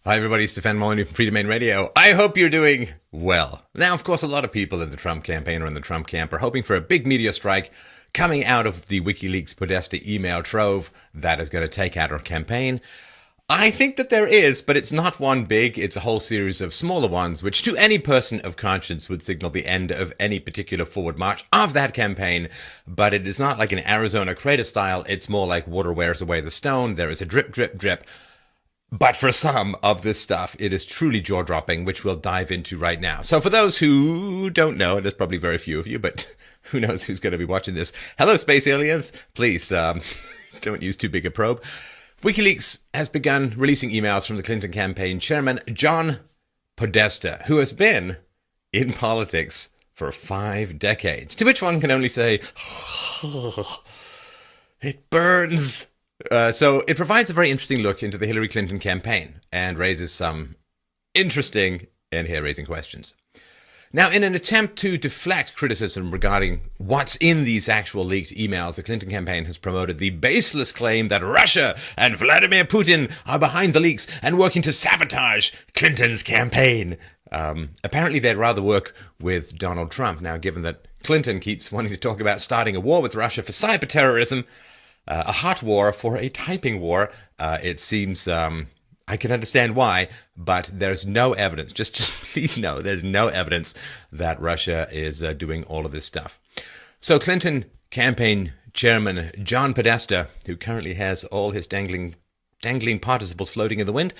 Hi everybody, Stefan Molyneux from Free Domain Radio. I hope you're doing well. Now, of course, a lot of people in the Trump campaign or in the Trump camp are hoping for a big media strike coming out of the Wikileaks Podesta email trove that is going to take out our campaign. I think that there is, but it's not one big, it's a whole series of smaller ones, which to any person of conscience would signal the end of any particular forward march of that campaign. But it is not like an Arizona crater style, it's more like water wears away the stone. There is a drip, drip, drip. But for some of this stuff, it is truly jaw-dropping, which we'll dive into right now. So for those who don't know, and there's probably very few of you, but who knows who's going to be watching this. Hello, space aliens. Please don't use too big a probe. WikiLeaks has begun releasing emails from the Clinton campaign chairman, John Podesta, who has been in politics for 5 decades. To which one can only say, oh, it burns. So it provides a very interesting look into the Hillary Clinton campaign and raises some interesting and hair-raising questions. Now, in an attempt to deflect criticism regarding what's in these actual leaked emails, the Clinton campaign has promoted the baseless claim that Russia and Vladimir Putin are behind the leaks and working to sabotage Clinton's campaign. Apparently, they'd rather work with Donald Trump. Now, given that Clinton keeps wanting to talk about starting a war with Russia for cyber-terrorism, a hot war for a typing war, it seems I can understand why, but there's no evidence. Just please know, there's no evidence that Russia is doing all of this stuff. So Clinton campaign chairman John Podesta, who currently has all his dangling participles floating in the wind,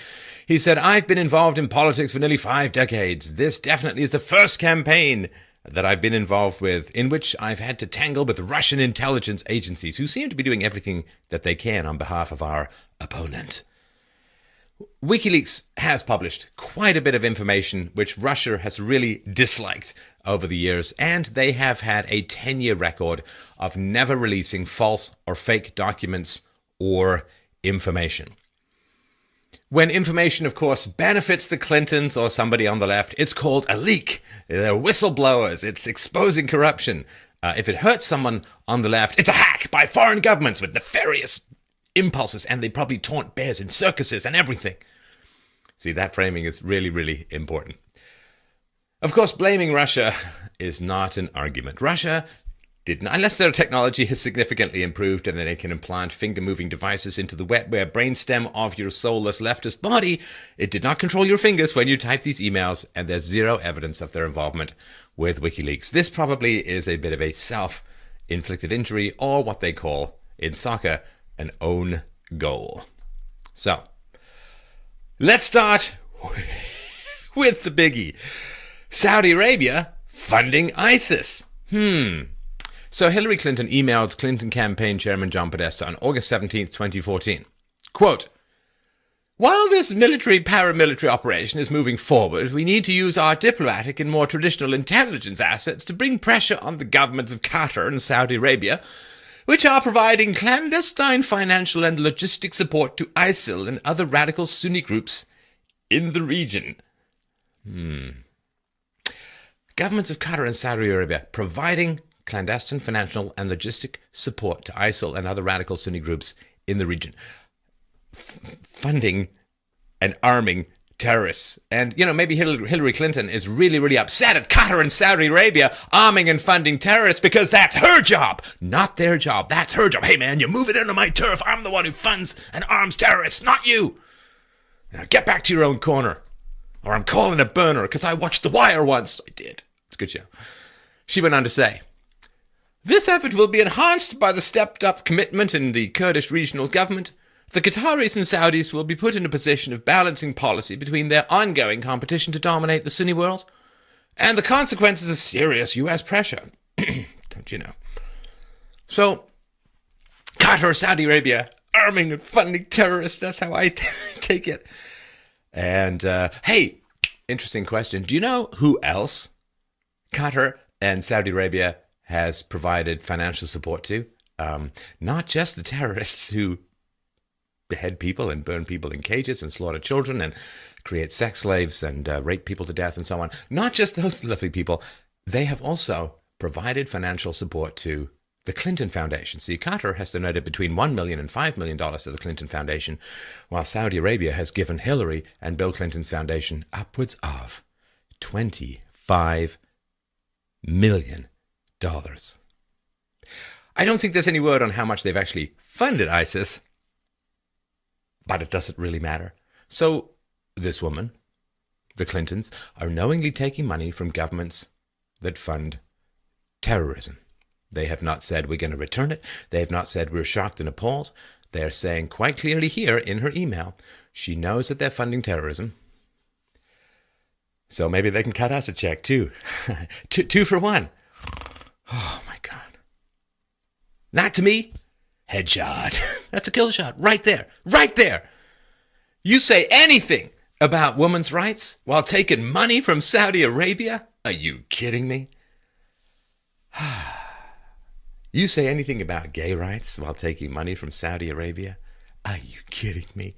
he said, "I've been involved in politics for nearly 5 decades. This definitely is the first campaign that I've been involved with in which I've had to tangle with Russian intelligence agencies who seem to be doing everything that they can on behalf of our opponent." WikiLeaks has published quite a bit of information which Russia has really disliked over the years, and they have had a 10-year record of never releasing false or fake documents or information. When information, of course, benefits the Clintons or somebody on the left, it's called a leak. They're whistleblowers. It's exposing corruption. If it hurts someone on the left, it's a hack by foreign governments with nefarious impulses, and they probably taunt bears in circuses and everything. See, that framing is really, really important. Of course, blaming Russia is not an argument. Russia didn't, unless their technology has significantly improved and then they can implant finger-moving devices into the wetware brainstem of your soulless leftist body, it did not control your fingers when you type these emails, and there's zero evidence of their involvement with WikiLeaks. This probably is a bit of a self-inflicted injury, or what they call, in soccer, an own goal. So, let's start with the biggie. Saudi Arabia funding ISIS. So Hillary Clinton emailed Clinton campaign chairman John Podesta on August 17th, 2014. Quote, "While this paramilitary operation is moving forward, we need to use our diplomatic and more traditional intelligence assets to bring pressure on the governments of Qatar and Saudi Arabia, which are providing clandestine financial and logistic support to ISIL and other radical Sunni groups in the region." Governments of Qatar and Saudi Arabia providing clandestine financial and logistic support to ISIL and other radical Sunni groups in the region. Funding and arming terrorists. And, maybe Hillary Clinton is really, really upset at Qatar and Saudi Arabia arming and funding terrorists because that's her job, not their job. That's her job. Hey, man, you're moving into my turf. I'm the one who funds and arms terrorists, not you. Now get back to your own corner, or I'm calling a burner because I watched The Wire once. I did. It's a good show. She went on to say, "This effort will be enhanced by the stepped-up commitment in the Kurdish regional government. The Qataris and Saudis will be put in a position of balancing policy between their ongoing competition to dominate the Sunni world and the consequences of serious U.S. pressure." Don't you know? So, Qatar, Saudi Arabia, arming and funding terrorists, that's how I take it. And, hey, interesting question. Do you know who else Qatar and Saudi Arabia has provided financial support to? Not just the terrorists who behead people and burn people in cages and slaughter children and create sex slaves and rape people to death and so on. Not just those lovely people. They have also provided financial support to the Clinton Foundation. See, Qatar has donated between $1 million and $5 million to the Clinton Foundation, while Saudi Arabia has given Hillary and Bill Clinton's foundation upwards of $25 million. I don't think there's any word on how much they've actually funded ISIS, but it doesn't really matter. So this woman, the Clintons, are knowingly taking money from governments that fund terrorism. They have not said we're going to return it. They have not said we're shocked and appalled. They're saying quite clearly here in her email, she knows that they're funding terrorism. So maybe they can cut us a check too. two for one. Oh my God. Not to me. Headshot. That's a kill shot right there. Right there. You say anything about women's rights while taking money from Saudi Arabia? Are you kidding me? You say anything about gay rights while taking money from Saudi Arabia? Are you kidding me?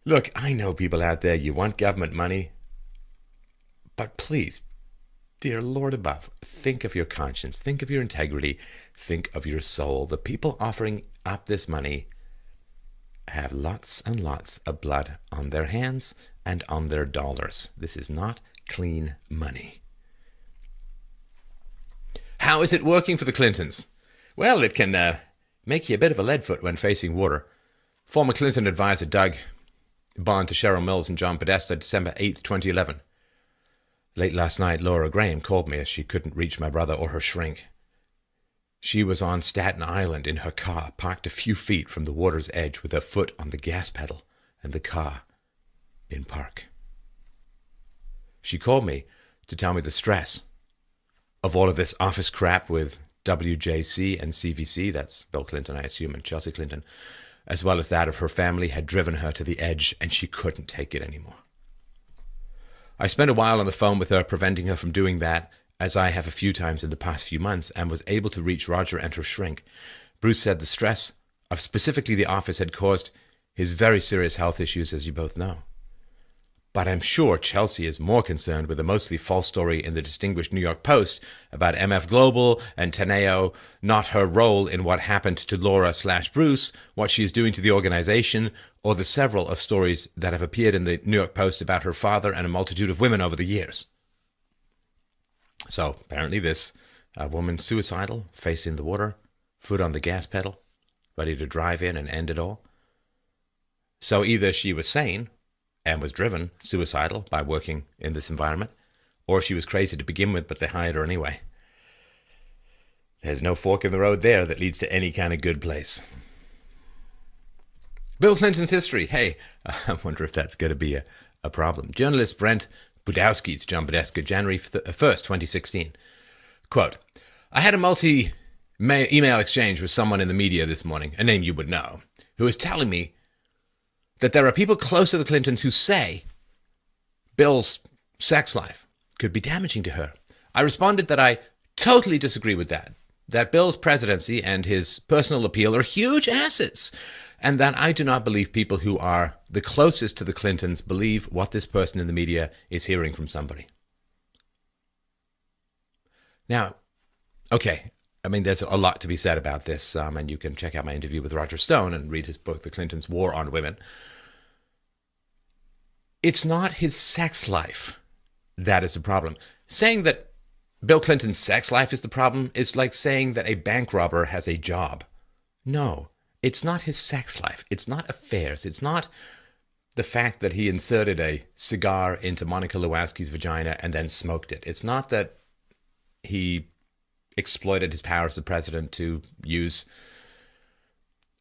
Look, I know people out there, you want government money, but please, dear Lord above, think of your conscience, think of your integrity, think of your soul. The people offering up this money have lots and lots of blood on their hands and on their dollars. This is not clean money. How is it working for the Clintons? Well, it can make you a bit of a leadfoot when facing water. Former Clinton advisor Doug bond to Cheryl Mills and John Podesta, December 8th, 2011. Late last night, Laura Graham called me as she couldn't reach my brother or her shrink. She was on Staten Island in her car, parked a few feet from the water's edge with her foot on the gas pedal and the car in park. She called me to tell me the stress of all of this office crap with WJC and CVC, that's Bill Clinton, I assume, and Chelsea Clinton, as well as that of her family, had driven her to the edge and she couldn't take it anymore. I spent a while on the phone with her, preventing her from doing that, as I have a few times in the past few months, and was able to reach Roger and her shrink. Bruce said the stress of specifically the office had caused his very serious health issues, as you both know. But I'm sure Chelsea is more concerned with a mostly false story in the distinguished New York Post about MF Global and Teneo, not her role in what happened to Laura/Bruce, what she is doing to the organization, or the several of stories that have appeared in the New York Post about her father and a multitude of women over the years. So apparently this woman suicidal, face in the water, foot on the gas pedal, ready to drive in and end it all. So either she was sane and was driven suicidal by working in this environment, or she was crazy to begin with, but they hired her anyway. There's no fork in the road there that leads to any kind of good place. Bill Clinton's history. Hey, I wonder if that's going to be a problem. Journalist Brent Budowski's John Podesta, January 1st, 2016. Quote, I had a multi-email exchange with someone in the media this morning, a name you would know, who was telling me that there are people close to the Clintons who say Bill's sex life could be damaging to her. I responded that I totally disagree with that Bill's presidency and his personal appeal are huge assets, and that I do not believe people who are the closest to the Clintons believe what this person in the media is hearing from somebody. Now, okay, I mean, there's a lot to be said about this, and you can check out my interview with Roger Stone and read his book, The Clintons' War on Women. It's not his sex life that is the problem. Saying that Bill Clinton's sex life is the problem is like saying that a bank robber has a job. No, it's not his sex life. It's not affairs. It's not the fact that he inserted a cigar into Monica Lewinsky's vagina and then smoked it. It's not that he exploited his power as the president to use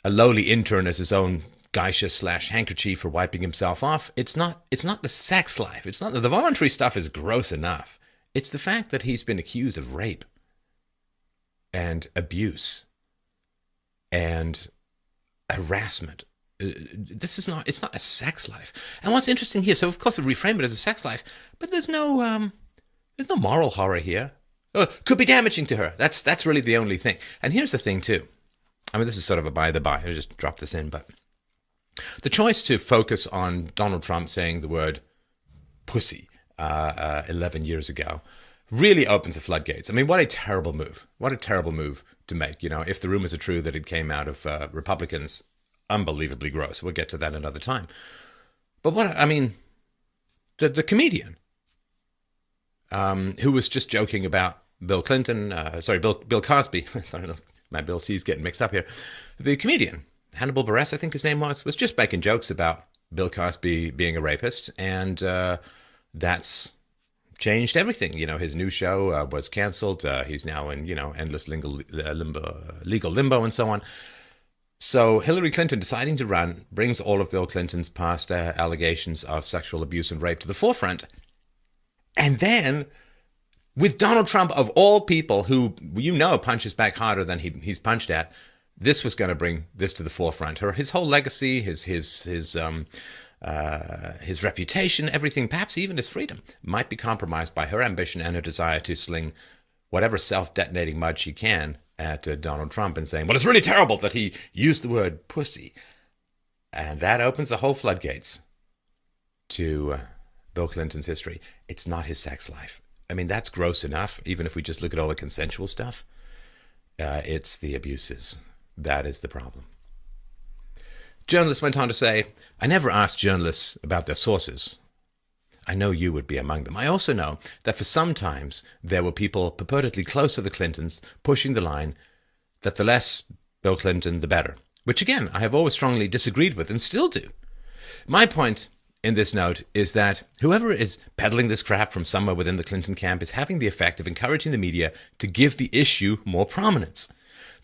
a lowly intern as his own geisha/handkerchief for wiping himself off. It's not the sex life. It's not the voluntary stuff is gross enough. It's the fact that he's been accused of rape and abuse and harassment. It's not a sex life. And what's interesting here, so of course we reframe it as a sex life, but there's no moral horror here. Could be damaging to her. That's really the only thing. And here's the thing too. I mean, this is sort of a by the by. I just dropped this in, but the choice to focus on Donald Trump saying the word pussy 11 years ago really opens the floodgates. I mean, what a terrible move. What a terrible move to make. You know, if the rumors are true that it came out of Republicans, unbelievably gross. We'll get to that another time. But the comedian who was just joking about Bill Clinton, Bill Cosby. Sorry, my Bill C's getting mixed up here. The comedian, Hannibal Buress, I think his name was just making jokes about Bill Cosby being a rapist, and that's changed everything. You know, his new show was canceled. He's now in, endless legal limbo and so on. So Hillary Clinton deciding to run brings all of Bill Clinton's past allegations of sexual abuse and rape to the forefront. And then, with Donald Trump, of all people, who, punches back harder than he's punched at, this was going to bring this to the forefront. His whole legacy, his reputation, everything, perhaps even his freedom, might be compromised by her ambition and her desire to sling whatever self-detonating mud she can at Donald Trump and saying, well, it's really terrible that he used the word pussy. And that opens the whole floodgates to Bill Clinton's history. It's not his sex life. I mean, that's gross enough, even if we just look at all the consensual stuff. It's the abuses. That is the problem. Journalists went on to say, I never asked journalists about their sources. I know you would be among them. I also know that for some times there were people purportedly close to the Clintons pushing the line that the less Bill Clinton, the better, which again, I have always strongly disagreed with and still do. My point in this note is that whoever is peddling this crap from somewhere within the Clinton camp is having the effect of encouraging the media to give the issue more prominence.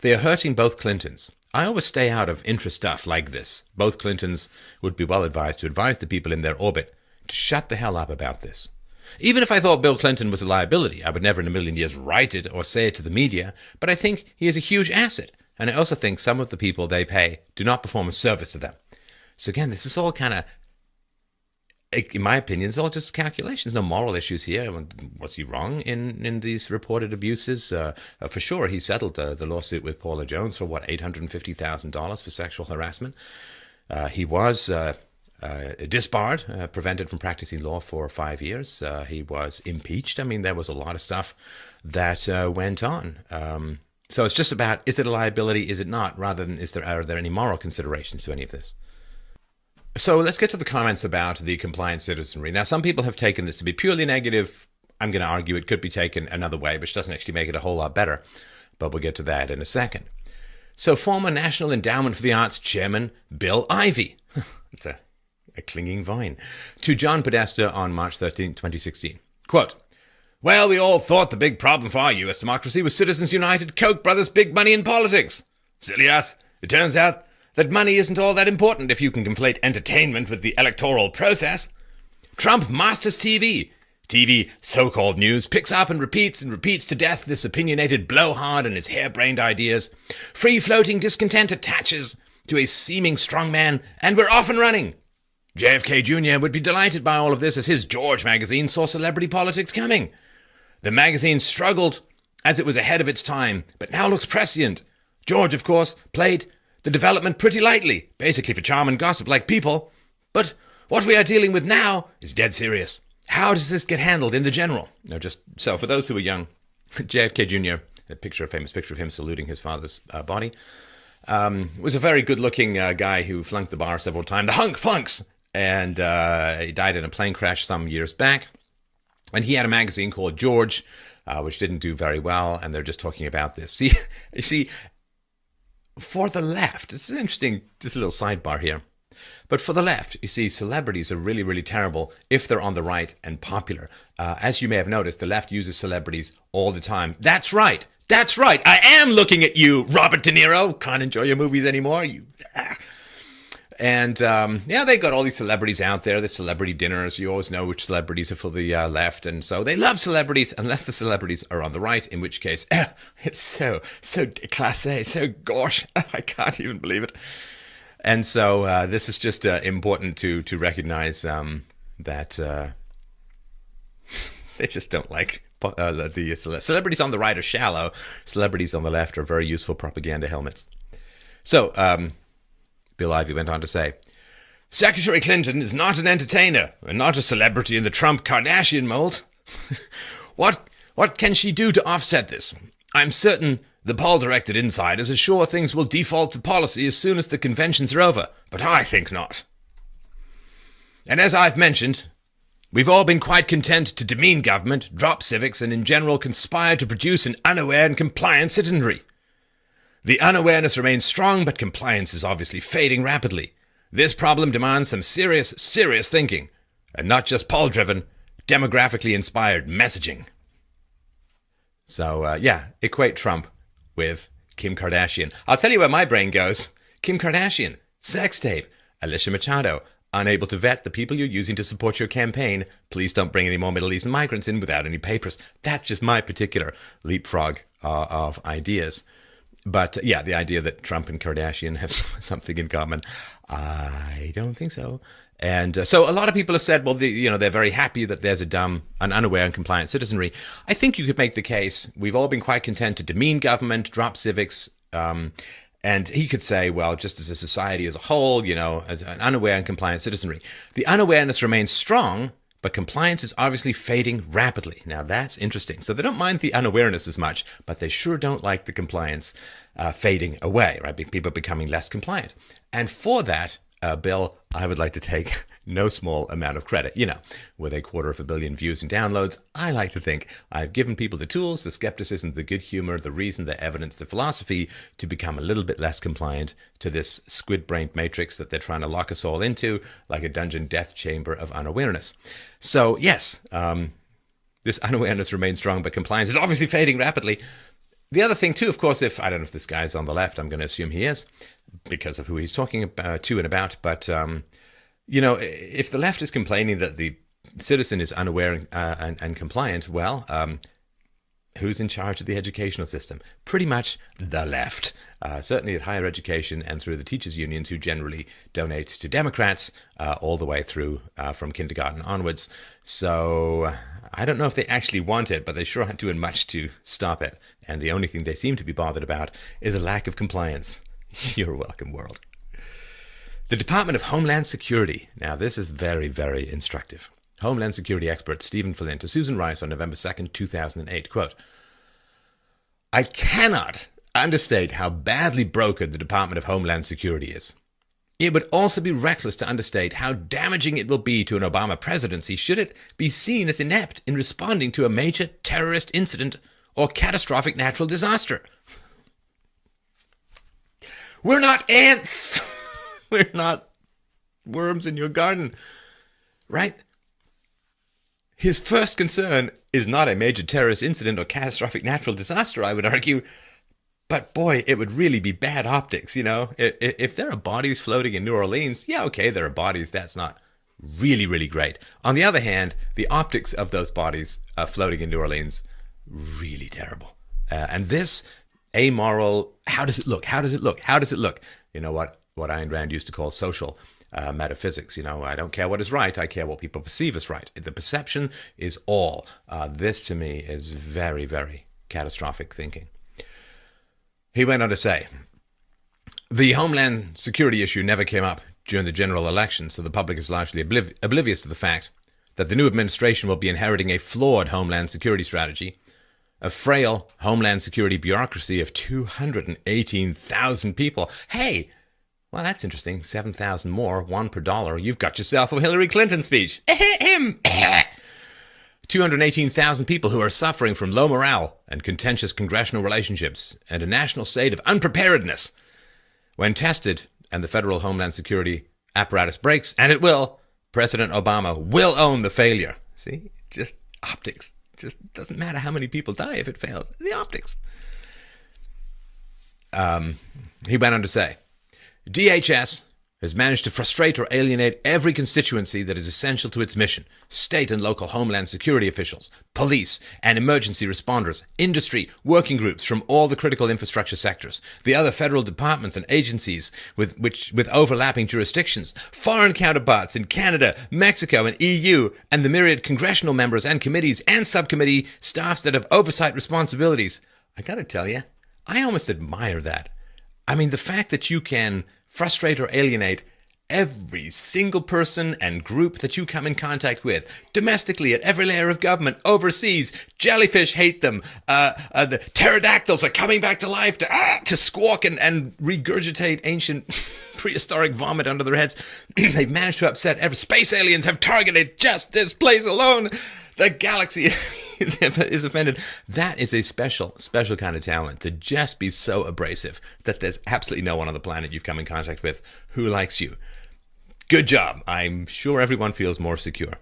They are hurting both Clintons. I always stay out of interest stuff like this. Both Clintons would be well advised to advise the people in their orbit to shut the hell up about this. Even if I thought Bill Clinton was a liability, I would never in a million years write it or say it to the media, but I think he is a huge asset, and I also think some of the people they pay do not perform a service to them. So again, this is all kind of, in my opinion, it's all just calculations. No moral issues here. Was he wrong in these reported abuses? For sure, he settled the lawsuit with Paula Jones for, $850,000 for sexual harassment. He was disbarred, prevented from practicing law for 5 years. He was impeached. I mean, there was a lot of stuff that went on. So it's just about, is it a liability, is it not, rather than are there any moral considerations to any of this? So let's get to the comments about the compliant citizenry. Now, some people have taken this to be purely negative. I'm going to argue it could be taken another way, which doesn't actually make it a whole lot better. But we'll get to that in a second. So former National Endowment for the Arts Chairman Bill Ivey, it's a clinging vine, to John Podesta on March 13, 2016. Quote, well, we all thought the big problem for our U.S. democracy was Citizens United, Koch brothers, big money in politics. Silly us. It turns out that money isn't all that important if you can conflate entertainment with the electoral process. Trump masters TV. TV, so-called news, picks up and repeats to death this opinionated blowhard and his harebrained ideas. Free-floating discontent attaches to a seeming strongman, and we're off and running. JFK Jr. would be delighted by all of this as his George magazine saw celebrity politics coming. The magazine struggled as it was ahead of its time, but now looks prescient. George, of course, played the development pretty lightly, basically for charm and gossip like People. But what we are dealing with now is dead serious. How does this get handled in the general? No, just so for those who are young, JFK Jr., a famous picture of him saluting his father's body, was a very good-looking guy who flunked the bar several times. The hunk flunks! And he died in a plane crash some years back. And he had a magazine called George, which didn't do very well, and they're just talking about this. You see, for the left, it's interesting, just a little sidebar here. But for the left, you see, celebrities are really, really terrible if they're on the right and popular. As you may have noticed, the left uses celebrities all the time. That's right. That's right. I am looking at you, Robert De Niro. Can't enjoy your movies anymore. And they got all these celebrities out there, the celebrity dinners. You always know which celebrities are for the left. And so they love celebrities unless the celebrities are on the right, in which case, it's so classé, so gosh, I can't even believe it. And so this is just important to recognize that they just don't like the celebrities on the right are shallow. Celebrities on the left are very useful propaganda helmets. So Bill Ivey went on to say, Secretary Clinton is not an entertainer and not a celebrity in the Trump-Kardashian mold. What can she do to offset this? I'm certain The poll-directed insiders are sure things will default to policy as soon as the conventions are over, but I think not. And as I've mentioned, we've all been quite content to demean government, drop civics, and in general conspire to produce an unaware and compliant citizenry. The unawareness remains strong, but compliance is obviously fading rapidly. This problem demands some serious thinking, and not just poll-driven, demographically inspired messaging. So, equate Trump with Kim Kardashian. I'll tell you where my brain goes. Kim Kardashian, sex tape, Alicia Machado, unable to vet the people you're using to support your campaign. Please don't bring any more Middle Eastern migrants in without any papers. That's just my particular leapfrog of ideas. But the idea that Trump and Kardashian have something in common, I don't think so. And so a lot of people have said, well, they're very happy that there's an unaware and compliant citizenry. I think you could make the case, we've all been quite content to demean government, drop civics, and he could say, well, just as a society as a whole, as an unaware and compliant citizenry. The unawareness remains strong, but compliance is obviously fading rapidly. Now, that's interesting. So they don't mind the unawareness as much, but they sure don't like the compliance fading away, right? People becoming less compliant. And for that, Bill, I would like to take no small amount of credit. With 250 million views and downloads, I like to think I've given people the tools, the skepticism, the good humor, the reason, the evidence, the philosophy to become a little bit less compliant to this squid-brained matrix that they're trying to lock us all into, like a dungeon death chamber of unawareness. So, yes, this unawareness remains strong, but compliance is obviously fading rapidly. The other thing, too, of course, I don't know if this guy's on the left, I'm going to assume he is, because of who he's talking to and about, but if the left is complaining that the citizen is unaware and compliant, well, who's in charge of the educational system? Pretty much the left. Certainly at higher education and through the teachers' unions, who generally donate to Democrats all the way through from kindergarten onwards. So I don't know if they actually want it, but they sure aren't doing much to stop it. And the only thing they seem to be bothered about is a lack of compliance. You're welcome, world. The Department of Homeland Security. Now, this is very, very instructive. Homeland Security expert Stephen Flynn to Susan Rice on November 2nd, 2008, quote, "I cannot understate how badly broken the Department of Homeland Security is. It would also be reckless to understate how damaging it will be to an Obama presidency should it be seen as inept in responding to a major terrorist incident or catastrophic natural disaster." We're not ants. We're not worms in your garden, right? His first concern is not a major terrorist incident or catastrophic natural disaster, I would argue. But boy, it would really be bad optics, If there are bodies floating in New Orleans, yeah, okay, there are bodies. That's not really, really great. On the other hand, the optics of those bodies floating in New Orleans, really terrible. And this amoral, how does it look? How does it look? How does it look? You know what Ayn Rand used to call social metaphysics. I don't care what is right. I care what people perceive as right. The perception is all. This, to me, is very, very catastrophic thinking. He went on to say, the Homeland Security issue never came up during the general election, so the public is largely oblivious to the fact that the new administration will be inheriting a flawed Homeland Security strategy, a frail Homeland Security bureaucracy of 218,000 people. Hey, well, that's interesting. 7,000 more, one per dollar. You've got yourself a Hillary Clinton speech. 218,000 people who are suffering from low morale and contentious congressional relationships and a national state of unpreparedness. When tested and the federal Homeland Security apparatus breaks, and it will, President Obama will own the failure. See? Just optics. Just doesn't matter how many people die if it fails. The optics. He went on to say, DHS has managed to frustrate or alienate every constituency that is essential to its mission. State and local Homeland Security officials, police and emergency responders, industry, working groups from all the critical infrastructure sectors, the other federal departments and agencies with overlapping jurisdictions, foreign counterparts in Canada, Mexico and EU, and the myriad congressional members and committees and subcommittee staffs that have oversight responsibilities. I gotta tell you, I almost admire that. I mean, the fact that you can frustrate or alienate every single person and group that you come in contact with, domestically at every layer of government, overseas. Jellyfish hate them. The pterodactyls are coming back to life to squawk and regurgitate ancient prehistoric vomit under their heads. They've managed to upset every space aliens have targeted just this place alone. The galaxy is offended. That is a special kind of talent, to just be so abrasive that there's absolutely no one on the planet you've come in contact with who likes you. Good job. I'm sure everyone feels more secure.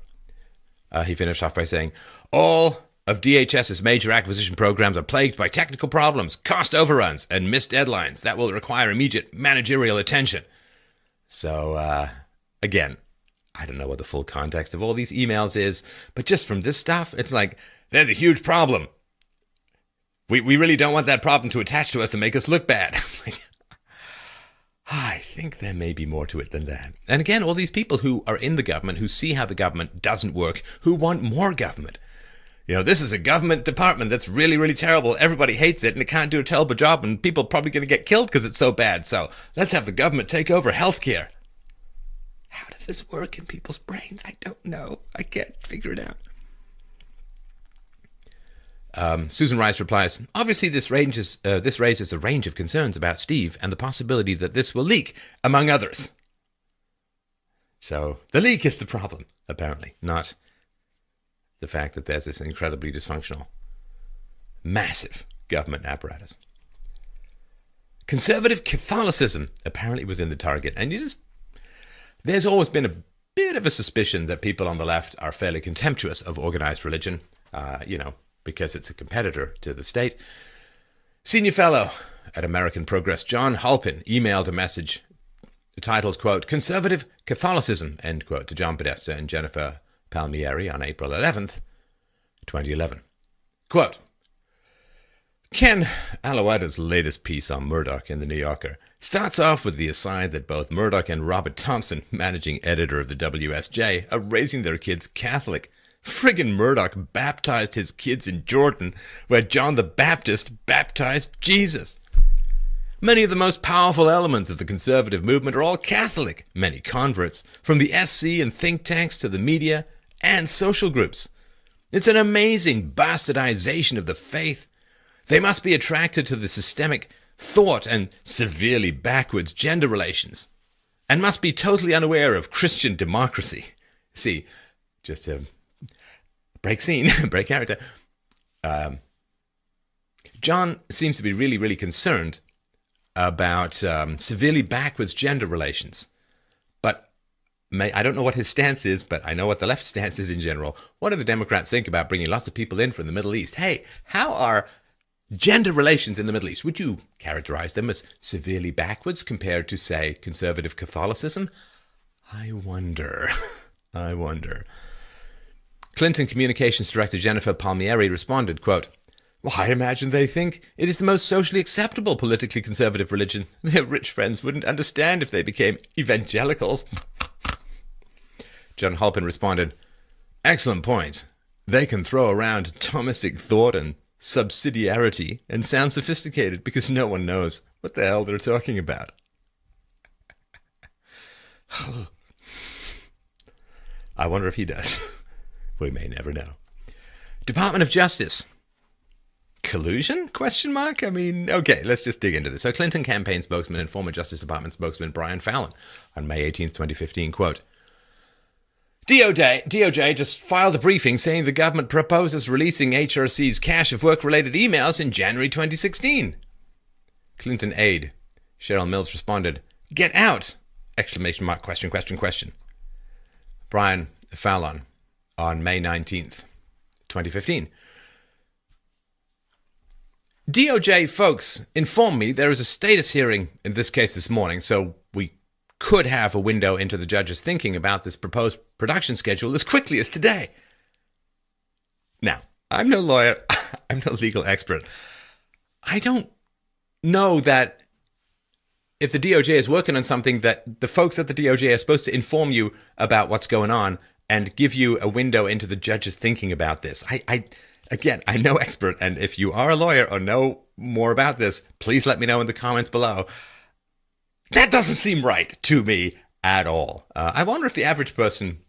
He finished off by saying, all of DHS's major acquisition programs are plagued by technical problems, cost overruns, and missed deadlines that will require immediate managerial attention. So, again, I don't know what the full context of all these emails is, but just from this stuff, it's like, there's a huge problem. We really don't want that problem to attach to us and make us look bad. I think there may be more to it than that. And again, all these people who are in the government, who see how the government doesn't work, who want more government. You know, this is a government department that's really, really terrible. Everybody hates it and it can't do a terrible job and people are probably going to get killed because it's so bad. So let's have the government take over healthcare. How does this work in people's brains? I don't know. I can't figure it out. Susan Rice replies, obviously this raises a range of concerns about Steve and the possibility that this will leak, among others. So the leak is the problem, apparently, not the fact that there's this incredibly dysfunctional, massive government apparatus. Conservative Catholicism apparently was in the target, and there's always been a bit of a suspicion that people on the left are fairly contemptuous of organized religion, because it's a competitor to the state. Senior fellow at American Progress, John Halpin, emailed a message titled, quote, Conservative Catholicism, end quote, to John Podesta and Jennifer Palmieri on April 11th, 2011. Quote, Ken Alouetta's latest piece on Murdoch in The New Yorker starts off with the aside that both Murdoch and Robert Thompson, managing editor of the WSJ, are raising their kids Catholic. Friggin' Murdoch baptized his kids in Jordan, where John the Baptist baptized Jesus. Many of the most powerful elements of the conservative movement are all Catholic, many converts, from the SC and think tanks to the media and social groups. It's an amazing bastardization of the faith. They must be attracted to the systemic thought and severely backwards gender relations, and must be totally unaware of Christian democracy. See, just to break scene, break character. John seems to be really, really concerned about severely backwards gender relations. But I don't know what his stance is, but I know what the left stance is in general. What do the Democrats think about bringing lots of people in from the Middle East? Hey, how are gender relations in the Middle East? Would you characterize them as severely backwards compared to, say, conservative Catholicism? I wonder. I wonder. Clinton Communications Director Jennifer Palmieri responded, quote, well, I imagine they think it is the most socially acceptable politically conservative religion. Their rich friends wouldn't understand if they became evangelicals. John Halpin responded, excellent point. They can throw around Thomistic thought and subsidiarity and sound sophisticated because no one knows what the hell they're talking about. I wonder if he does. We may never know. Department of Justice. Collusion? Question mark? I mean, okay, let's just dig into this. So Clinton campaign spokesman and former Justice Department spokesman Brian Fallon on May 18th, 2015, quote, DOJ just filed a briefing saying the government proposes releasing HRC's cache of work-related emails in January 2016. Clinton aide Cheryl Mills responded, get out! Exclamation mark, question. Brian Fallon on May 19th, 2015. DOJ folks informed me there is a status hearing in this case this morning, so we could have a window into the judge's thinking about this proposed production schedule as quickly as today. Now, I'm no lawyer, I'm no legal expert. I don't know that if the DOJ is working on something that the folks at the DOJ are supposed to inform you about what's going on and give you a window into the judge's thinking about this. Again, I'm no expert, and if you are a lawyer or know more about this, please let me know in the comments below. That doesn't seem right to me at all. I wonder if the average person,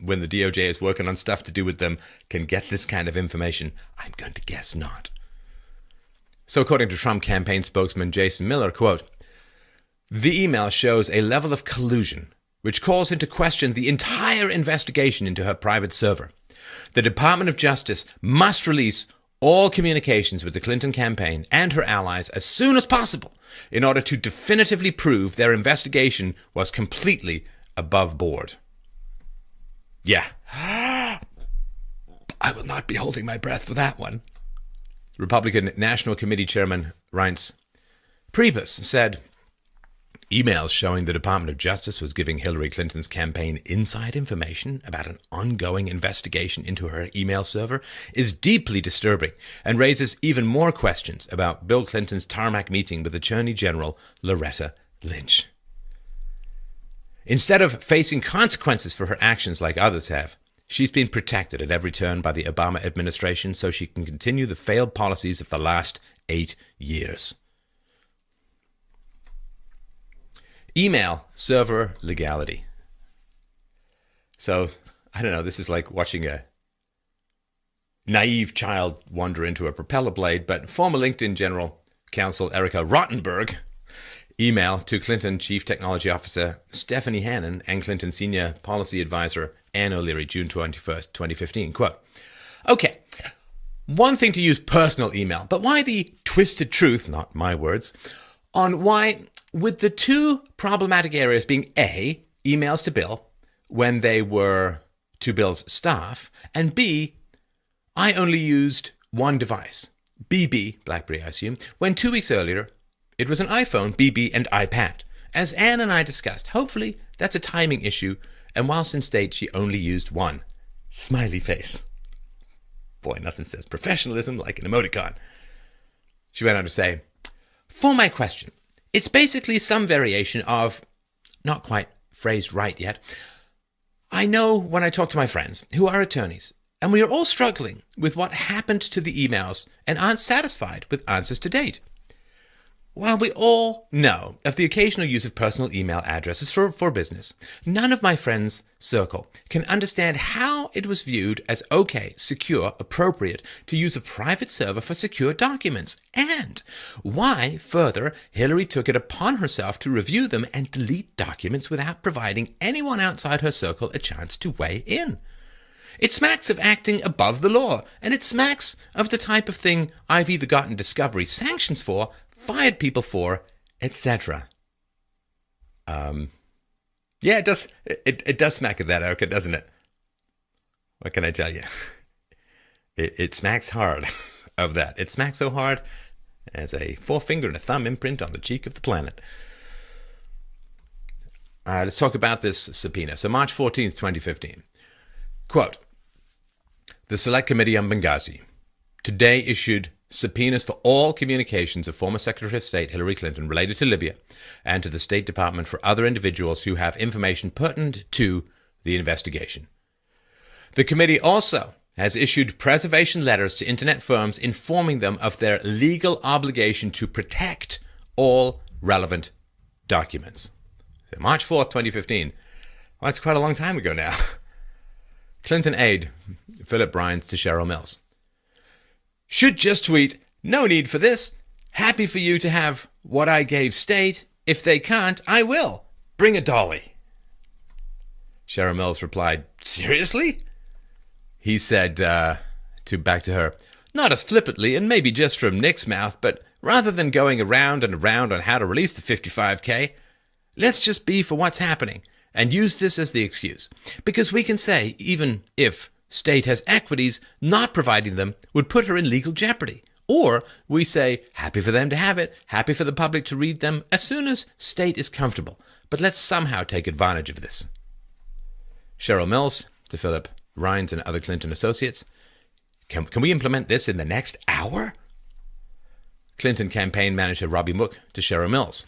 when the DOJ is working on stuff to do with them, can get this kind of information. I'm going to guess not. So according to Trump campaign spokesman Jason Miller, quote, "The email shows a level of collusion which calls into question the entire investigation into her private server. The Department of Justice must release all communications with the Clinton campaign and her allies as soon as possible in order to definitively prove their investigation was completely above board." Yeah. I will not be holding my breath for that one. Republican National Committee Chairman Reince Priebus said, "Emails showing the Department of Justice was giving Hillary Clinton's campaign inside information about an ongoing investigation into her email server is deeply disturbing and raises even more questions about Bill Clinton's tarmac meeting with Attorney General Loretta Lynch. Instead of facing consequences for her actions like others have, she's been protected at every turn by the Obama administration so she can continue the failed policies of the last 8 years." Email server legality. So, I don't know, this is like watching a naive child wander into a propeller blade, but former LinkedIn General Counsel Erica Rottenberg email to Clinton Chief Technology Officer Stephanie Hannon and Clinton Senior Policy Advisor Ann O'Leary, June 21st, 2015. Quote, "Okay, one thing to use personal email, but why the twisted truth, not my words, on why, with the two problematic areas being A, emails to Bill when they were to Bill's staff, and B, I only used one device, BB, BlackBerry I assume, when 2 weeks earlier it was an iPhone, BB, and iPad. As Anne and I discussed, hopefully that's a timing issue, and whilst in state she only used one." Smiley face. Boy, nothing says professionalism like an emoticon. She went on to say, "For my question, it's basically some variation of, not quite phrased right yet. I know when I talk to my friends who are attorneys, and we are all struggling with what happened to the emails and aren't satisfied with answers to date. While we all know of the occasional use of personal email addresses for business, none of my friends' circle can understand how it was viewed as okay, secure, appropriate to use a private server for secure documents, and why, further, Hillary took it upon herself to review them and delete documents without providing anyone outside her circle a chance to weigh in. It smacks of acting above the law, and it smacks of the type of thing I've either gotten discovery sanctions for, fired people for, etc." Yeah, it does. It does smack of that, Erica, doesn't it? What can I tell you? It smacks hard of that. It smacks so hard as a forefinger and a thumb imprint on the cheek of the planet. Let's talk about this subpoena. So March 14th, 2015. Quote, "The Select Committee on Benghazi today issued subpoenas for all communications of former Secretary of State Hillary Clinton related to Libya and to the State Department for other individuals who have information pertinent to the investigation. The committee also has issued preservation letters to Internet firms informing them of their legal obligation to protect all relevant documents." So March 4th, 2015. Well, that's quite a long time ago now. Clinton aide Philip Bryant to Cheryl Mills. "Should just tweet, 'No need for this. Happy for you to have what I gave state. If they can't, I will. Bring a dolly.'" Cheryl Mills replied, "Seriously?" He said back to her, "Not as flippantly and maybe just from Nick's mouth, but rather than going around and around on how to release the 55K, let's just be for what's happening and use this as the excuse. Because we can say, even if state has equities, not providing them would put her in legal jeopardy. Or we say, happy for them to have it, happy for the public to read them as soon as state is comfortable. But let's somehow take advantage of this." Cheryl Mills to Philip Rines and other Clinton associates. Can we implement this in the next hour? Clinton campaign manager Robbie Mook to Cheryl Mills.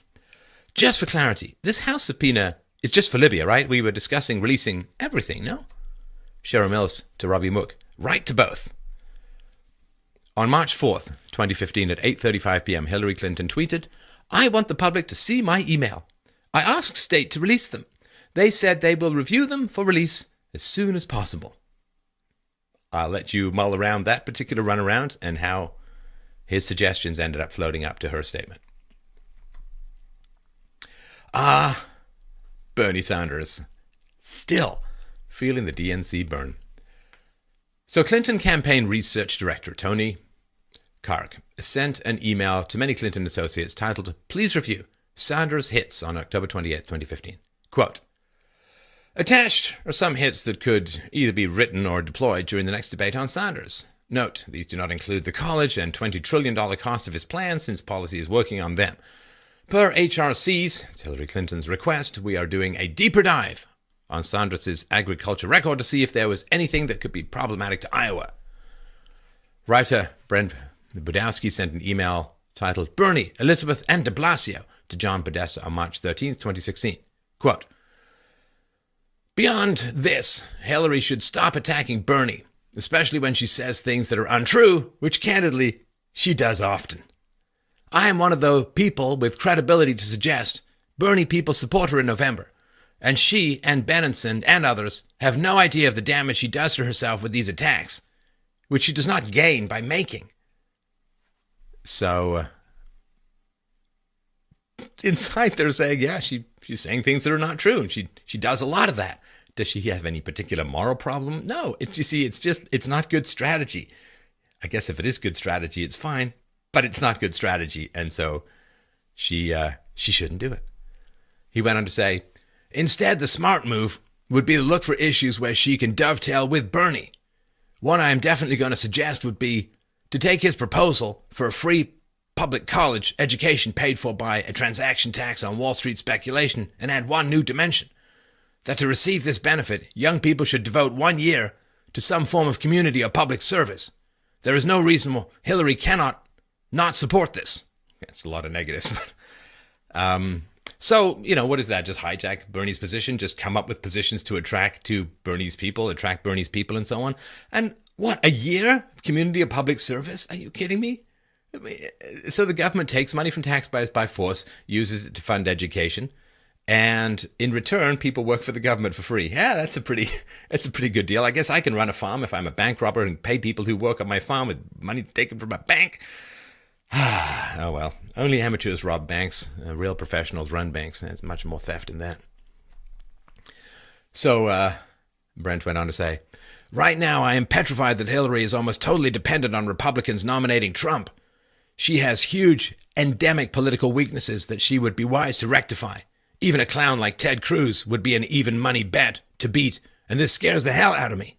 "Just for clarity, this House subpoena is just for Libya, right? We were discussing releasing everything, no?" Cheryl Mills to Robbie Mook. "Right to both." On March 4th, 2015 at 8:35 p.m., Hillary Clinton tweeted, "I want the public to see my email. I asked state to release them. They said they will review them for release as soon as possible. I'll let you mull around that particular runaround and how his suggestions ended up floating up to her statement. Bernie Sanders, still feeling the DNC burn. So Clinton campaign research director Tony Karg sent an email to many Clinton associates titled, "Please review Sanders hits" on October 28, 2015. Quote, "Attached are some hits that could either be written or deployed during the next debate on Sanders. Note, these do not include the college and $20 trillion cost of his plan, since policy is working on them. Per HRC's, it's Hillary Clinton's request, we are doing a deeper dive on Sanders' agriculture record to see if there was anything that could be problematic to Iowa." Writer Brent Budowski sent an email titled "Bernie, Elizabeth, and de Blasio" to John Podesta on March 13, 2016. Quote, "Beyond this, Hillary should stop attacking Bernie, especially when she says things that are untrue, which candidly she does often. I am one of the people with credibility to suggest Bernie people support her in November, and she and Benenson and others have no idea of the damage she does to herself with these attacks, which she does not gain by making." So, inside they're saying, yeah, she's saying things that are not true, and she does a lot of that. Does she have any particular moral problem? No. It's not good strategy. I guess if it is good strategy, it's fine, but it's not good strategy, and so she shouldn't do it. He went on to say, "Instead, the smart move would be to look for issues where she can dovetail with Bernie. One I am definitely going to suggest would be to take his proposal for a free public college education paid for by a transaction tax on Wall Street speculation and add one new dimension, that to receive this benefit, young people should devote 1 year to some form of community or public service. There is no reason why Hillary cannot not support this." That's a lot of negatives. So, what is that? Just hijack Bernie's position? Just come up with positions to attract Bernie's people, and so on? And what, a year? Community or public service? Are you kidding me? So the government takes money from taxpayers by force, uses it to fund education, and in return, people work for the government for free. Yeah, that's a pretty good deal. I guess I can run a farm if I'm a bank robber and pay people who work on my farm with money taken from a bank. Oh well, only amateurs rob banks. Real professionals run banks. There's much more theft in that. So Brent went on to say, "Right now I am petrified that Hillary is almost totally dependent on Republicans nominating Trump. She has huge endemic political weaknesses that she would be wise to rectify. Even a clown like Ted Cruz would be an even money bet to beat, and this scares the hell out of me."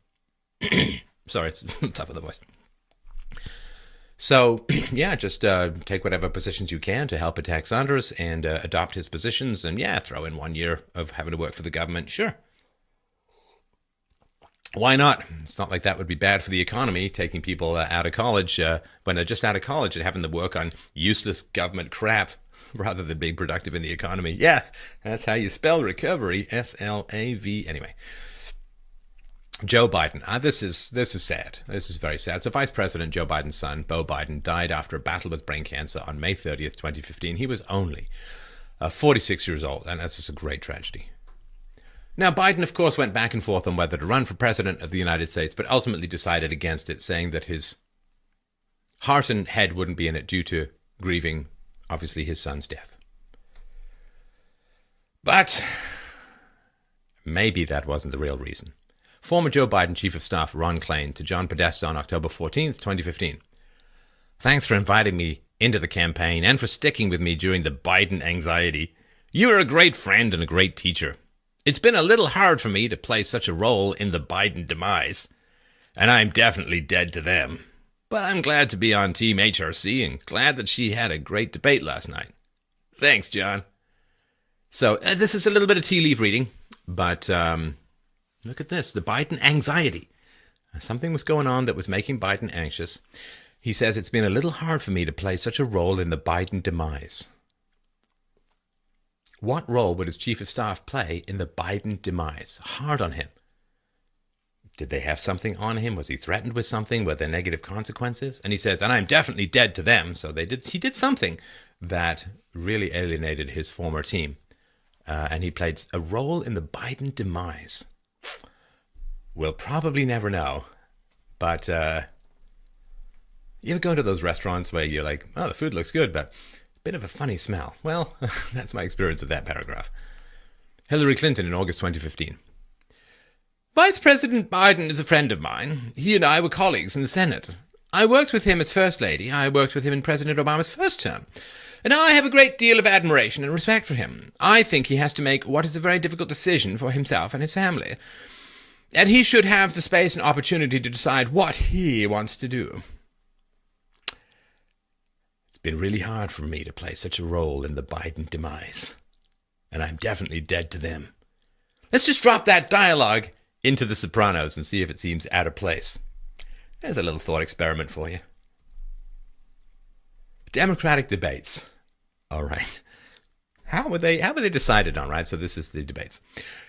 Sorry, it's tough with the voice. So, yeah, just take whatever positions you can to help attack Sanders and adopt his positions, and throw in 1 year of having to work for the government. Sure. Why not? It's not like that would be bad for the economy, taking people out of college when they're just out of college and having to work on useless government crap rather than being productive in the economy. Yeah, that's how you spell recovery, S-L-A-V. Anyway, Joe Biden. This is sad. This is very sad. So Vice President Joe Biden's son, Beau Biden, died after a battle with brain cancer on May 30th, 2015. He was only 46 years old, and that's just a great tragedy. Now, Biden, of course, went back and forth on whether to run for president of the United States, but ultimately decided against it, saying that his heart and head wouldn't be in it due to grieving, obviously, his son's death. But maybe that wasn't the real reason. Former Joe Biden Chief of Staff Ron Klain to John Podesta on October 14th, 2015. "Thanks for inviting me into the campaign and for sticking with me during the Biden anxiety. You are a great friend and a great teacher. It's been a little hard for me to play such a role in the Biden demise, and I'm definitely dead to them. But I'm glad to be on Team HRC and glad that she had a great debate last night. Thanks, John." So this is a little bit of tea leaf reading, but look at this, the Biden anxiety. Something was going on that was making Biden anxious. He says, "It's been a little hard for me to play such a role in the Biden demise." What role would his chief of staff play in the Biden demise? Hard on him. Did they have something on him? Was he threatened with something? Were there negative consequences? And he says, "And I'm definitely dead to them." So he did something that really alienated his former team. and he played a role in the Biden demise. We'll probably never know, but you ever go to those restaurants where you're like, oh, the food looks good, but a bit of a funny smell? Well, that's my experience with that paragraph. Hillary Clinton in August 2015. Vice President Biden is a friend of mine. He and I were colleagues in the Senate. I worked with him as First Lady. I worked with him in President Obama's first term. And I have a great deal of admiration and respect for him. I think he has to make what is a very difficult decision for himself and his family. And he should have the space and opportunity to decide what he wants to do. It's been really hard for me to play such a role in the Biden demise. And I'm definitely dead to them. Let's just drop that dialogue into The Sopranos and see if it seems out of place. There's a little thought experiment for you. Democratic debates. All right. How were they decided on, right? So this is the debates.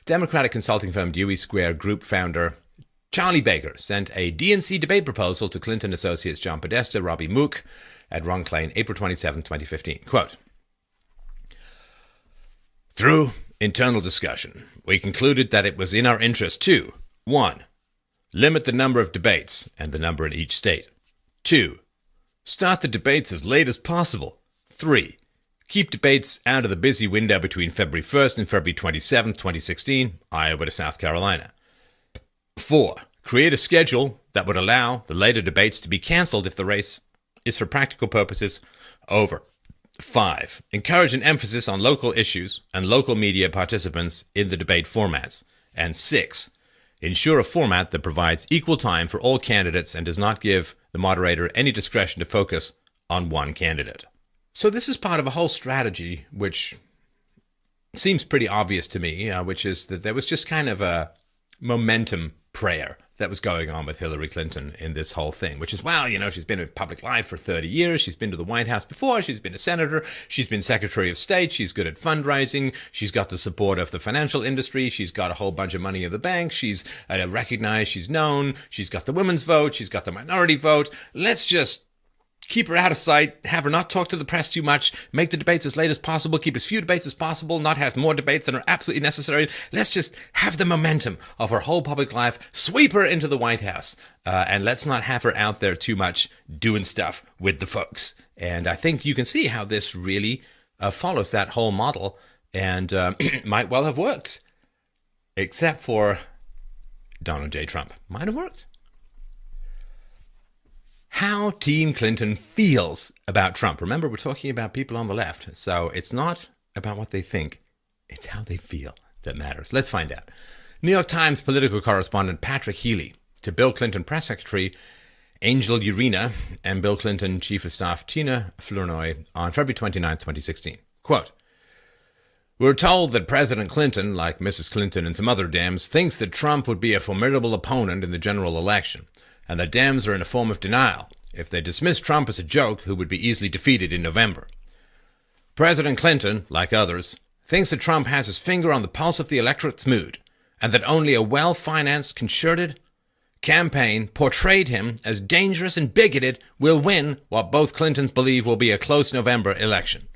Democratic consulting firm Dewey Square Group founder Charlie Baker sent a DNC debate proposal to Clinton associates John Podesta, Robbie Mook at Ron Klain, April 27, 2015. Quote, through internal discussion, we concluded that it was in our interest to 1. Limit the number of debates and the number in each state. 2. Start the debates as late as possible. 3. Keep debates out of the busy window between February 1st and February 27th, 2016, Iowa to South Carolina. 4. Create a schedule that would allow the later debates to be cancelled if the race is for practical purposes over. 5. Encourage an emphasis on local issues and local media participants in the debate formats. And 6. Ensure a format that provides equal time for all candidates and does not give the moderator any discretion to focus on one candidate. So this is part of a whole strategy which seems pretty obvious to me, which is that there was just kind of a momentum prayer that was going on with Hillary Clinton in this whole thing, which is, well, she's been in public life for 30 years. She's been to the White House before. She's been a senator. She's been Secretary of State. She's good at fundraising. She's got the support of the financial industry. She's got a whole bunch of money in the bank. She's recognized. She's known. She's got the women's vote. She's got the minority vote. Let's just keep her out of sight, have her not talk to the press too much, make the debates as late as possible, keep as few debates as possible, not have more debates than are absolutely necessary. Let's just have the momentum of her whole public life, sweep her into the White House, and let's not have her out there too much doing stuff with the folks. And I think you can see how this really follows that whole model and might well have worked, except for Donald J. Trump. Might have worked. How Team Clinton feels about Trump. Remember, we're talking about people on the left, so it's not about what they think, it's how they feel that matters. Let's find out. New York Times political correspondent Patrick Healy to Bill Clinton press secretary Angel Urena and Bill Clinton chief of staff Tina Flournoy on February 29, 2016. Quote, we're told that President Clinton, like Mrs. Clinton and some other Dems, thinks that Trump would be a formidable opponent in the general election, and the Dems are in a form of denial if they dismiss Trump as a joke who would be easily defeated in November. President Clinton, like others, thinks that Trump has his finger on the pulse of the electorate's mood, and that only a well-financed, concerted campaign portrayed him as dangerous and bigoted will win what both Clintons believe will be a close November election.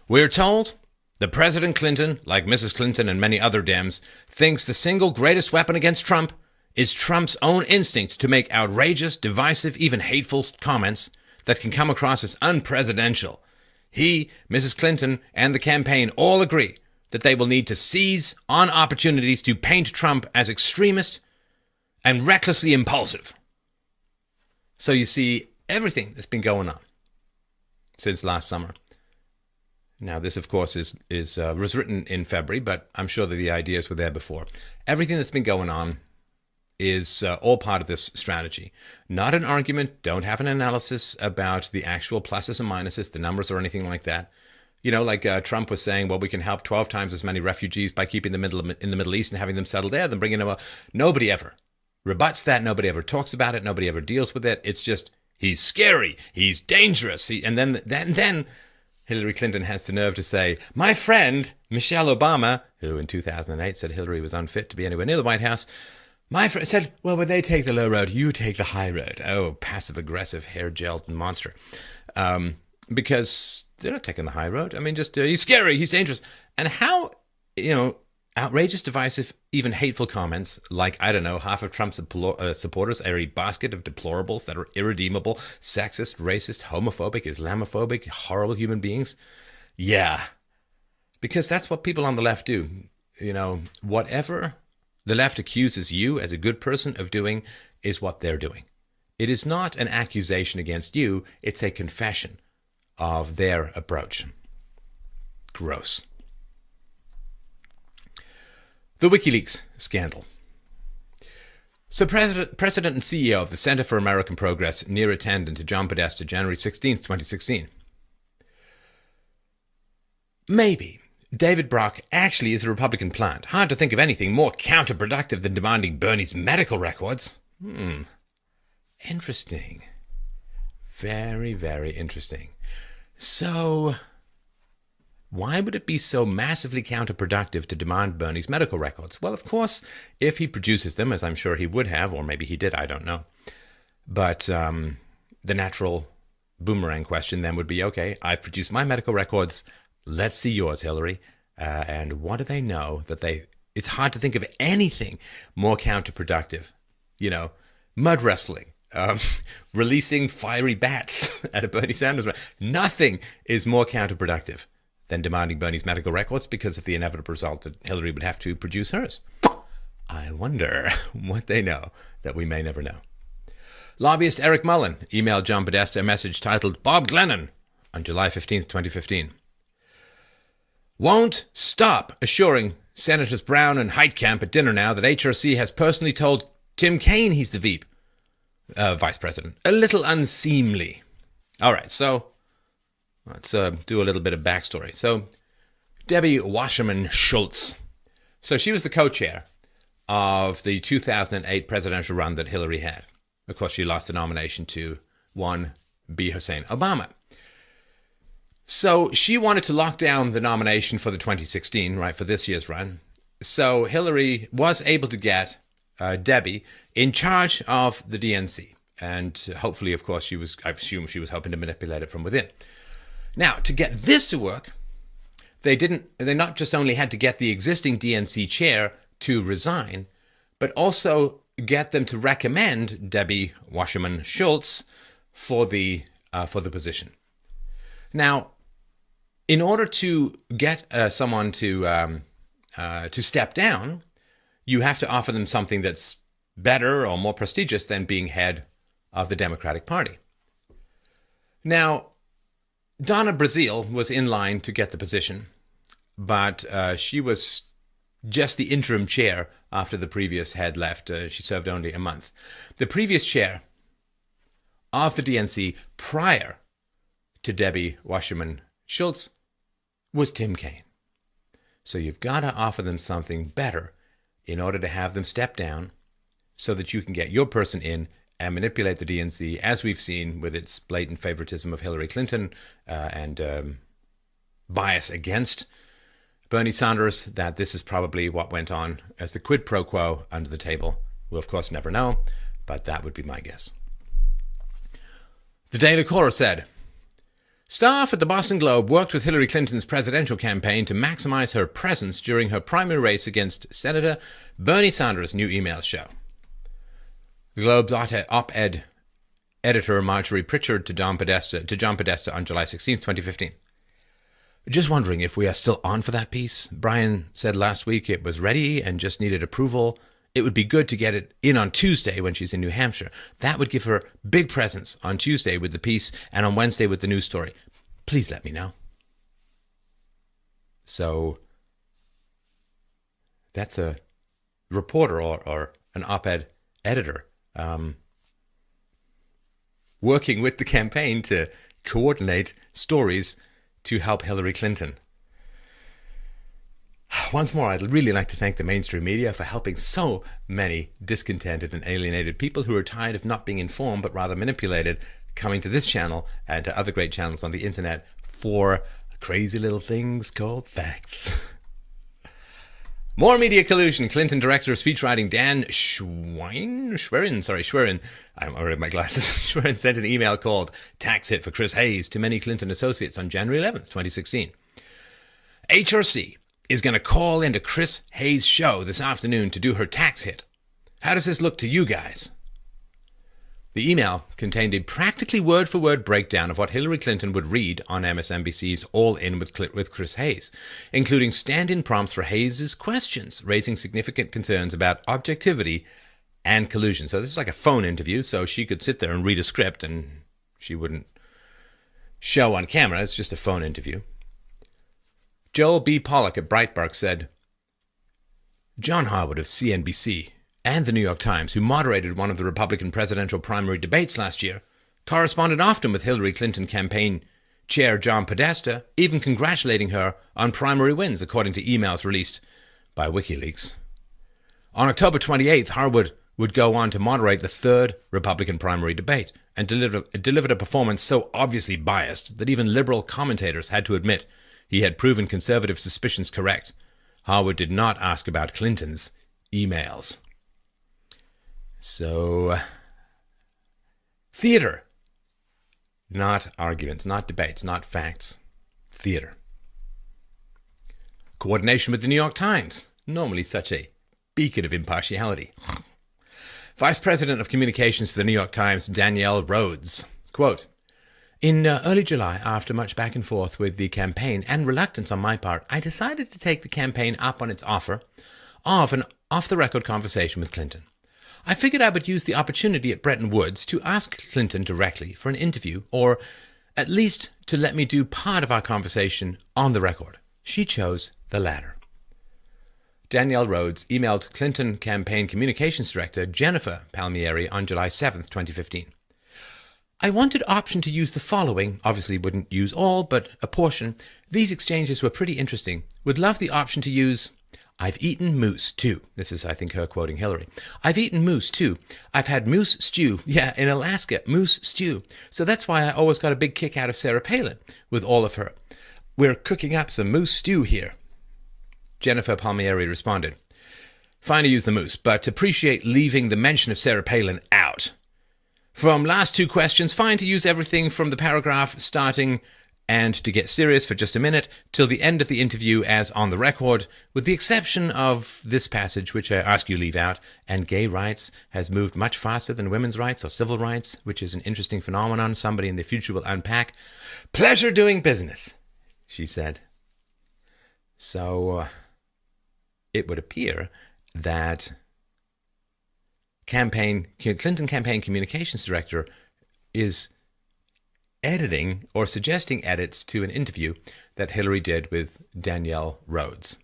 We're told that President Clinton, like Mrs. Clinton and many other Dems, thinks the single greatest weapon against Trump is Trump's own instinct to make outrageous, divisive, even hateful comments that can come across as unpresidential. He, Mrs. Clinton, and the campaign all agree that they will need to seize on opportunities to paint Trump as extremist and recklessly impulsive. So you see everything that's been going on since last summer. Now, this, of course, was written in February, but I'm sure that the ideas were there before. Everything that's been going on is all part of this strategy. Not an argument, don't have an analysis about the actual pluses and minuses, the numbers or anything like that. Like Trump was saying, well, we can help 12 times as many refugees by keeping them in the Middle East and having them settle there than bringing them up. Nobody ever rebuts that. Nobody ever talks about it. Nobody ever deals with it. It's just, he's scary. He's dangerous. And then Hillary Clinton has the nerve to say, my friend, Michelle Obama, who in 2008 said Hillary was unfit to be anywhere near the White House, my friend said, well, when they take the low road, you take the high road. Oh, passive-aggressive, hair-gelled monster. Because they're not taking the high road. I mean, just he's scary, he's dangerous. And how, outrageous, divisive, even hateful comments like, I don't know, half of Trump's supporters are a basket of deplorables that are irredeemable, sexist, racist, homophobic, Islamophobic, horrible human beings. Yeah, because that's what people on the left do. Whatever the left accuses you as a good person of doing is what they're doing. It is not an accusation against you. It's a confession of their approach. Gross. The Wikileaks scandal. So President and CEO of the Center for American Progress, near attendant to John Podesta, January 16, 2016. Maybe David Brock actually is a Republican plant. Hard to think of anything more counterproductive than demanding Bernie's medical records. Interesting. Very, very interesting. So, why would it be so massively counterproductive to demand Bernie's medical records? Well, of course, if he produces them, as I'm sure he would have, or maybe he did, I don't know. But the natural boomerang question then would be, okay, I've produced my medical records. Let's see yours, Hillary. And what do they know that it's hard to think of anything more counterproductive. Mud wrestling, releasing fiery bats at a Bernie Sanders rally. Nothing is more counterproductive than demanding Bernie's medical records because of the inevitable result that Hillary would have to produce hers. I wonder what they know that we may never know. Lobbyist Eric Mullen emailed John Podesta a message titled Bob Glennon on July 15th, 2015. Won't stop assuring Senators Brown and Heitkamp at dinner now that HRC has personally told Tim Kaine he's the vice president. A little unseemly. All right, so let's do a little bit of backstory. So Debbie Wasserman Schultz. So she was the co-chair of the 2008 presidential run that Hillary had. Of course, she lost the nomination to one B. Hussein Obama. So she wanted to lock down the nomination for the 2016, right, for this year's run. So Hillary was able to get Debbie in charge of the DNC. And hopefully, of course, I assume she was hoping to manipulate it from within. Now, to get this to work, they not just only had to get the existing DNC chair to resign, but also get them to recommend Debbie Wasserman Schultz for the position. Now, in order to get someone to step down, you have to offer them something that's better or more prestigious than being head of the Democratic Party. Now, Donna Brazile was in line to get the position, but she was just the interim chair after the previous head left. She served only a month. The previous chair of the DNC prior to Debbie Wasserman Schultz was Tim Kaine. So you've got to offer them something better in order to have them step down so that you can get your person in and manipulate the DNC, as we've seen with its blatant favoritism of Hillary Clinton and bias against Bernie Sanders, that this is probably what went on as the quid pro quo under the table. We'll, of course, never know, but that would be my guess. The Daily Caller said, staff at the Boston Globe worked with Hillary Clinton's presidential campaign to maximize her presence during her primary race against Senator Bernie Sanders' new email show. The Globe's op-ed editor Marjorie Pritchard to John Podesta on July 16, 2015. Just wondering if we are still on for that piece. Brian said last week it was ready and just needed approval. It would be good to get it in on Tuesday when she's in New Hampshire. That would give her big presence on Tuesday with the piece and on Wednesday with the news story. Please let me know. So that's a reporter or an op-ed editor working with the campaign to coordinate stories to help Hillary Clinton. Once more, I'd really like to thank the mainstream media for helping so many discontented and alienated people who are tired of not being informed but rather manipulated, coming to this channel and to other great channels on the internet for crazy little things called facts. More media collusion. Clinton director of speechwriting Dan Schwerin, I'm already my glasses. Schwerin sent an email called "Tax Hit for Chris Hayes" to many Clinton associates on January 11th, 2016. HRC is going to call into Chris Hayes' show this afternoon to do her tax hit. How does this look to you guys? The email contained a practically word-for-word breakdown of what Hillary Clinton would read on MSNBC's All In with Chris Hayes, including stand-in prompts for Hayes' questions, raising significant concerns about objectivity and collusion. So this is like a phone interview, so she could sit there and read a script and she wouldn't show on camera. It's just a phone interview. Joel B. Pollack at Breitbart said, John Harwood of CNBC and the New York Times, who moderated one of the Republican presidential primary debates last year, corresponded often with Hillary Clinton campaign chair John Podesta, even congratulating her on primary wins, according to emails released by WikiLeaks. On October 28th, Harwood would go on to moderate the third Republican primary debate and delivered a performance so obviously biased that even liberal commentators had to admit he had proven conservative suspicions correct. Harwood did not ask about Clinton's emails. So, theater. Not arguments, not debates, not facts. Theater. Coordination with the New York Times. Normally such a beacon of impartiality. Vice President of Communications for the New York Times, Danielle Rhodes. Quote, in early July, after much back and forth with the campaign and reluctance on my part, I decided to take the campaign up on its offer of an off-the-record conversation with Clinton. I figured I would use the opportunity at Bretton Woods to ask Clinton directly for an interview, or at least to let me do part of our conversation on the record. She chose the latter. Danielle Rhodes emailed Clinton Campaign Communications Director Jennifer Palmieri on July 7th, 2015. I wanted option to use the following, obviously wouldn't use all, but a portion. These exchanges were pretty interesting. Would love the option to use... I've eaten moose, too. This is, I think, her quoting Hillary. I've eaten moose, too. I've had moose stew. Yeah, in Alaska, moose stew. So that's why I always got a big kick out of Sarah Palin with all of her. We're cooking up some moose stew here. Jennifer Palmieri responded, fine to use the moose, but appreciate leaving the mention of Sarah Palin out. From last two questions, fine to use everything from the paragraph starting and to get serious for just a minute till the end of the interview as on the record, with the exception of this passage, which I ask you leave out, and gay rights has moved much faster than women's rights or civil rights, which is an interesting phenomenon somebody in the future will unpack. Pleasure doing business, she said. So it would appear that Clinton Campaign Communications Director is editing or suggesting edits to an interview that Hillary did with Danielle Rhodes.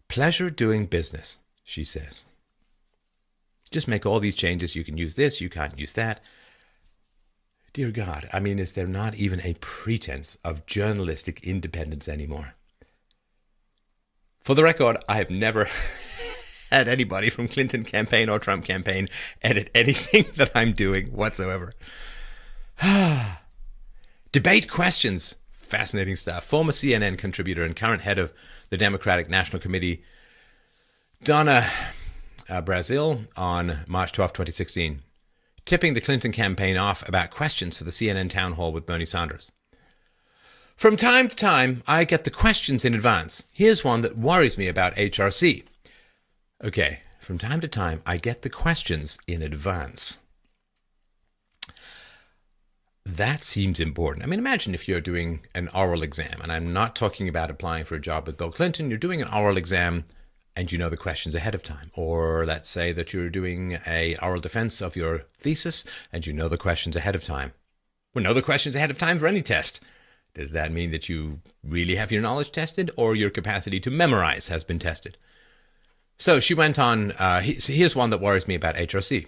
Pleasure doing business, she says. Just make all these changes. You can use this, you can't use that. Dear God, I mean, is there not even a pretense of journalistic independence anymore? For the record, I have never had anybody from Clinton campaign or Trump campaign edit anything that I'm doing whatsoever. Debate questions. Fascinating stuff. Former CNN contributor and current head of the Democratic National Committee, Donna Brazil, on March 12, 2016, tipping the Clinton campaign off about questions for the CNN town hall with Bernie Sanders. From time to time, I get the questions in advance. Here's one that worries me about HRC. Okay, from time to time, I get the questions in advance. That seems important. I mean, imagine if you're doing an oral exam, and I'm not talking about applying for a job with Bill Clinton. You're doing an oral exam and you know the questions ahead of time. Or let's say that you're doing an oral defense of your thesis and you know the questions ahead of time. Well, know the questions ahead of time for any test. Does that mean that you really have your knowledge tested or your capacity to memorize has been tested? So she went on, here's one that worries me about HRC.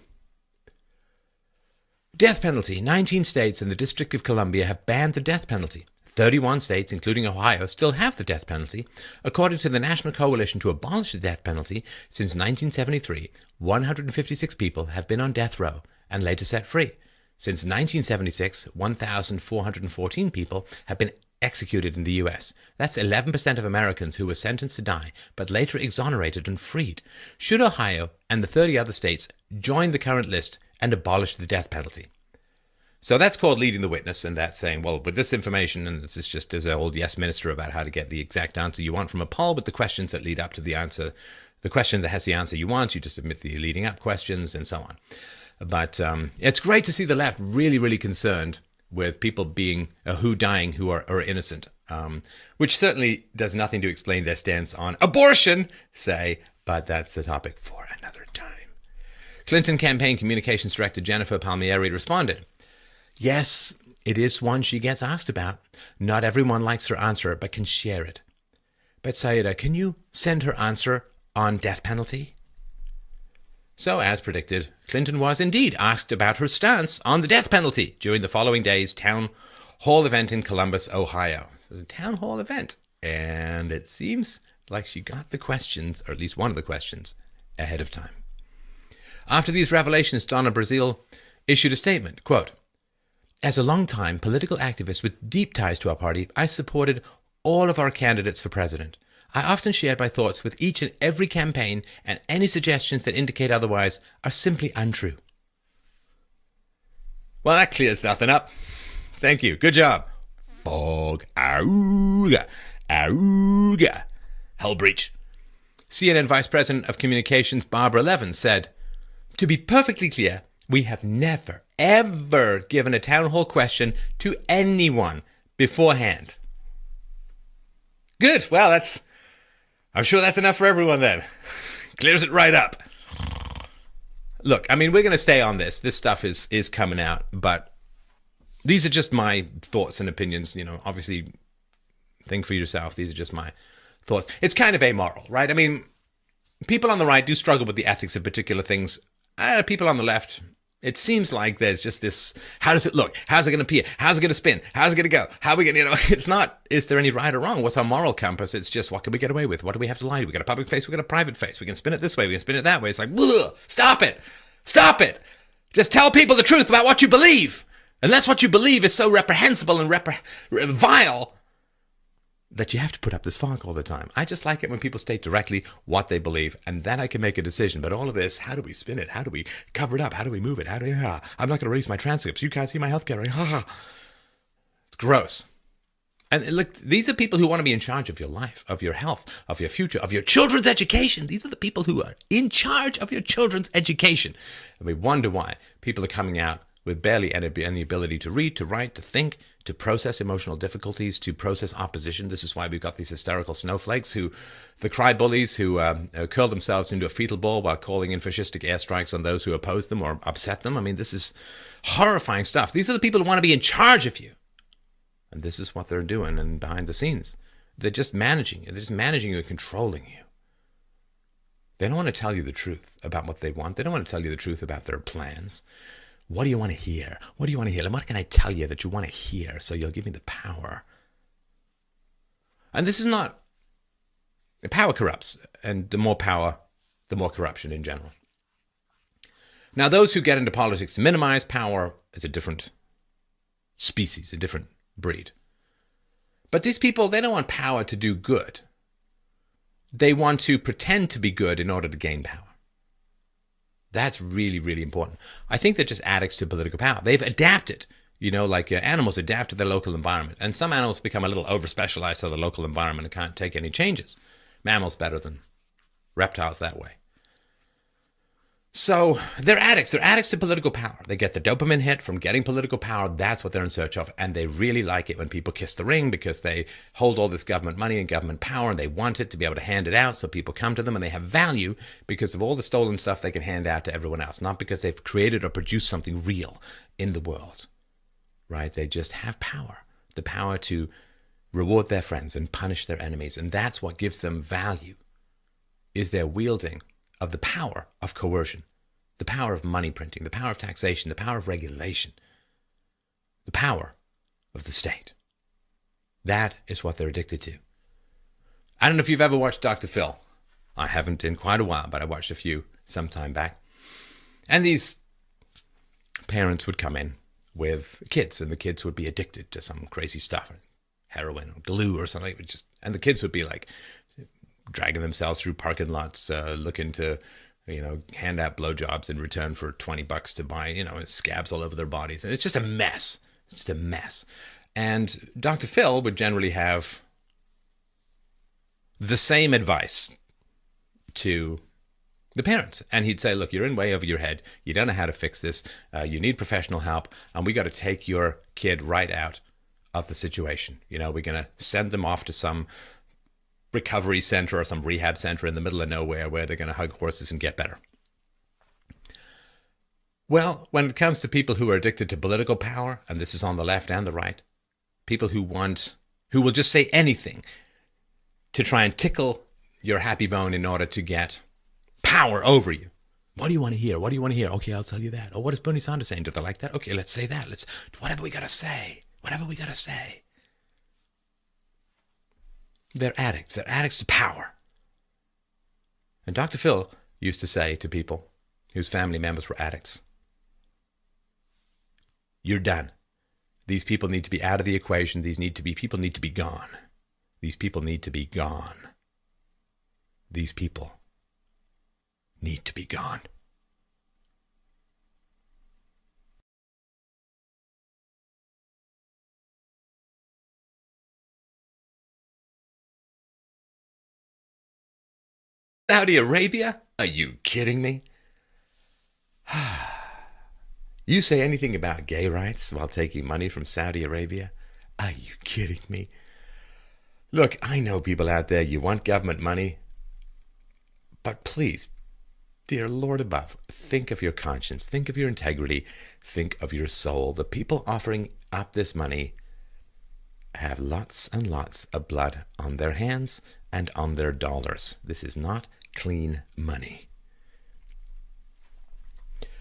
Death penalty. 19 states and the District of Columbia have banned the death penalty. 31 states, including Ohio, still have the death penalty. According to the National Coalition to Abolish the Death Penalty, since 1973, 156 people have been on death row and later set free. Since 1976, 1,414 people have been executed in the US. That's 11% of Americans who were sentenced to die, but later exonerated and freed. Should Ohio and the 30 other states join the current list and abolish the death penalty? So that's called leading the witness, and that's saying, well, with this information, and this is just as an old yes minister about how to get the exact answer you want from a poll, but the questions that lead up to the answer, the question that has the answer you want, you just submit the leading up questions and so on. But it's great to see the left really, really concerned with people being who dying who are innocent, which certainly does nothing to explain their stance on abortion, say, but that's the topic for another time. Clinton campaign communications director Jennifer Palmieri responded, "Yes, it is one she gets asked about. Not everyone likes her answer, but can share it. But Saida, can you send her answer on death penalty?" So, as predicted, Clinton was indeed asked about her stance on the death penalty during the following day's town hall event in Columbus, Ohio. It was a town hall event, and it seems like she got the questions, or at least one of the questions, ahead of time. After these revelations, Donna Brazile issued a statement, quote, "As a long-time political activist with deep ties to our party, I supported all of our candidates for president. I often shared my thoughts with each and every campaign, and any suggestions that indicate otherwise are simply untrue." Well, that clears nothing up. Thank you. Good job. Fog. Auga. Auga. Hell breach. CNN Vice President of Communications Barbara Levin said, "To be perfectly clear, we have never, ever given a town hall question to anyone beforehand." Good. Well, I'm sure that's enough for everyone then. Clears it right up. Look, I mean, we're going to stay on this. This stuff is coming out, but these are just my thoughts and opinions. You know, obviously, think for yourself. These are just my thoughts. It's kind of amoral, right? I mean, people on the right do struggle with the ethics of particular things. People on the left, it seems like there's just this, how does it look? How's it going to appear? How's it going to spin? How's it going to go? How are we going to, it's not, is there any right or wrong? What's our moral compass? It's just, what can we get away with? What do we have to lie to? We got a public face, we got a private face. We can spin it this way, we can spin it that way. It's like, stop it. Stop it. Just tell people the truth about what you believe. Unless what you believe is so reprehensible and vile that you have to put up this fog all the time. I just like it when people state directly what they believe, and then I can make a decision. But all of this, how do we spin it? How do we cover it up? How do we move it? I'm not going to release my transcripts. You can't see my healthcare. It's gross. And look, these are people who want to be in charge of your life, of your health, of your future, of your children's education. These are the people who are in charge of your children's education. And we wonder why people are coming out with barely any ability to read, to write, to think, to process emotional difficulties, to process opposition. This is why we've got these hysterical snowflakes, the cry bullies who curl themselves into a fetal ball while calling in fascistic airstrikes on those who oppose them or upset them. I mean, this is horrifying stuff. These are the people who want to be in charge of you. And this is what they're doing and behind the scenes. They're just managing you. They're just managing you and controlling you. They don't want to tell you the truth about what they want. They don't want to tell you the truth about their plans. What do you want to hear? What do you want to hear? And what can I tell you that you want to hear so you'll give me the power? And this is not... Power corrupts. And the more power, the more corruption in general. Now, those who get into politics to minimize power is a different species, a different breed. But these people, they don't want power to do good. They want to pretend to be good in order to gain power. That's really, really important. I think they're just addicts to political power. They've adapted, like animals adapt to their local environment. And some animals become a little over-specialized to the local environment and can't take any changes. Mammals better than reptiles that way. So they're addicts. They're addicts to political power. They get the dopamine hit from getting political power. That's what they're in search of. And they really like it when people kiss the ring because they hold all this government money and government power and they want it to be able to hand it out so people come to them and they have value because of all the stolen stuff they can hand out to everyone else, not because they've created or produced something real in the world, right? They just have power, the power to reward their friends and punish their enemies. And that's what gives them value, is their wielding of the power of coercion, the power of money printing, the power of taxation, the power of regulation, the power of the state. That is what they're addicted to. I don't know if you've ever watched Dr. Phil. I haven't in quite a while, but I watched a few some time back. And these parents would come in with kids, and the kids would be addicted to some crazy stuff. heroin or glue or something. And the kids would be like dragging themselves through parking lots, looking to, hand out blowjobs in return for $20 to buy, scabs all over their bodies. And it's just a mess. It's just a mess. And Dr. Phil would generally have the same advice to the parents. And he'd say, look, you're in way over your head. You don't know how to fix this. You need professional help. And we got to take your kid right out of the situation. We're going to send them off to some recovery center or some rehab center in the middle of nowhere where they're going to hug horses and get better. Well, when it comes to people who are addicted to political power, and this is on the left and the right, people who will just say anything to try and tickle your happy bone in order to get power over you. What do you want to hear? What do you want to hear? Okay, I'll tell you that. Oh, what is Bernie Sanders saying? Do they like that? Okay, let's say that. Whatever we got to say. Whatever we got to say. They're addicts. They're addicts to power. And Dr. Phil used to say to people whose family members were addicts, you're done. These people need to be out of the equation. People need to be gone. These people need to be gone. These people need to be gone. Saudi Arabia? Are you kidding me? You say anything about gay rights while taking money from Saudi Arabia? Are you kidding me? Look, I know people out there, you want government money, but please, dear Lord above, think of your conscience, think of your integrity, think of your soul. The people offering up this money have lots and lots of blood on their hands and on their dollars. This is not clean money.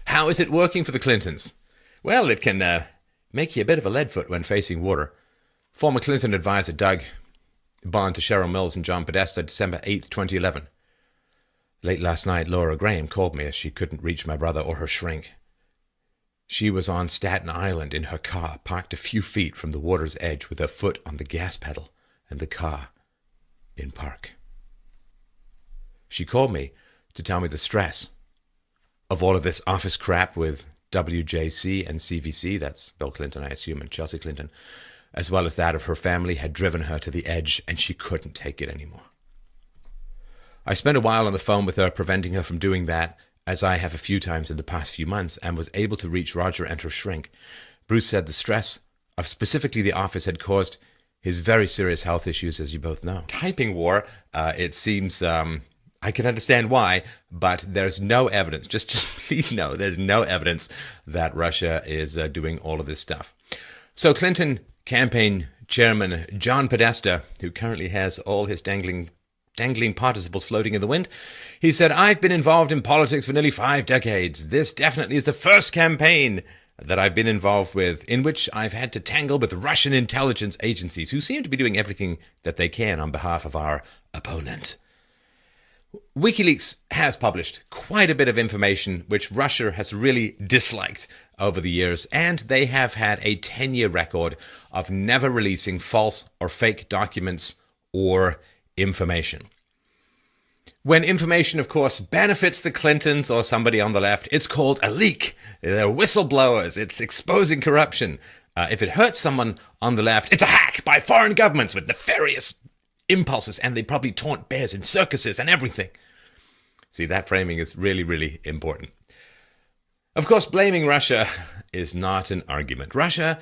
How is it working for the Clintons? Well, it can make you a bit of a leadfoot when facing water. Former Clinton advisor Doug bond to Cheryl Mills and John Podesta, December 8th, 2011. Late last night, Laura Graham called me as she couldn't reach my brother or her shrink. She was on Staten Island in her car, parked a few feet from the water's edge with her foot on the gas pedal and the car in park. She called me to tell me the stress of all of this office crap with WJC and CVC, that's Bill Clinton, I assume, and Chelsea Clinton, as well as that of her family, had driven her to the edge and she couldn't take it anymore. I spent a while on the phone with her, preventing her from doing that, as I have a few times in the past few months, and was able to reach Roger and her shrink. Bruce said the stress of specifically the office had caused his very serious health issues, as you both know. Typing war, it seems... I can understand why, but there's no evidence. Just please know, there's no evidence that Russia is doing all of this stuff. So Clinton campaign chairman John Podesta, who currently has all his dangling participles floating in the wind, he said, I've been involved in politics for nearly 5 decades. This definitely is the first campaign that I've been involved with in which I've had to tangle with Russian intelligence agencies who seem to be doing everything that they can on behalf of our opponent. Wikileaks has published quite a bit of information which Russia has really disliked over the years, and they have had a 10-year record of never releasing false or fake documents or information. When information, of course, benefits the Clintons or somebody on the left, it's called a leak. They're whistleblowers. It's exposing corruption. If it hurts someone on the left, it's a hack by foreign governments with nefarious impulses, and they probably taunt bears in circuses and everything. See, that framing is really, really important. Of course, blaming Russia is not an argument. Russia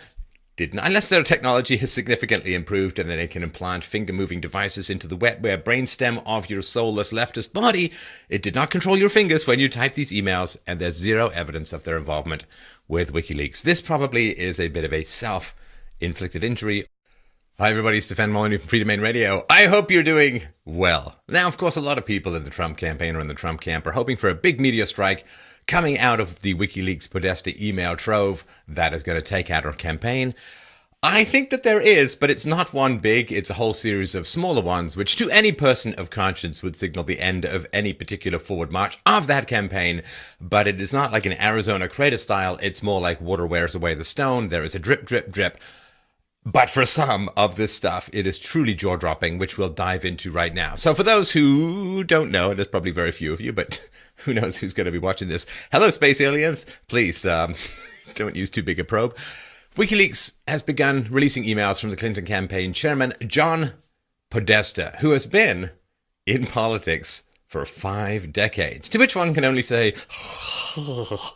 didn't, unless their technology has significantly improved and then they can implant finger-moving devices into the wetware brainstem of your soulless leftist body, it did not control your fingers when you type these emails, and there's zero evidence of their involvement with WikiLeaks. This probably is a bit of a self-inflicted injury. Hi everybody, it's Stefan Molyneux from Freedom Main Radio. I hope you're doing well. Now, of course, a lot of people in the Trump campaign or in the Trump camp are hoping for a big media strike coming out of the Wikileaks Podesta email trove that is going to take out our campaign. I think that there is, but it's not one big, it's a whole series of smaller ones, which to any person of conscience would signal the end of any particular forward march of that campaign. But it is not like an Arizona crater style, it's more like water wears away the stone. There is a drip, drip, drip. But for some of this stuff, it is truly jaw-dropping, which we'll dive into right now. So for those who don't know, and there's probably very few of you, but who knows who's going to be watching this. Hello, space aliens. Please don't use too big a probe. Wikileaks has begun releasing emails from the Clinton campaign chairman, John Podesta, who has been in politics for 5 decades, to which one can only say, oh,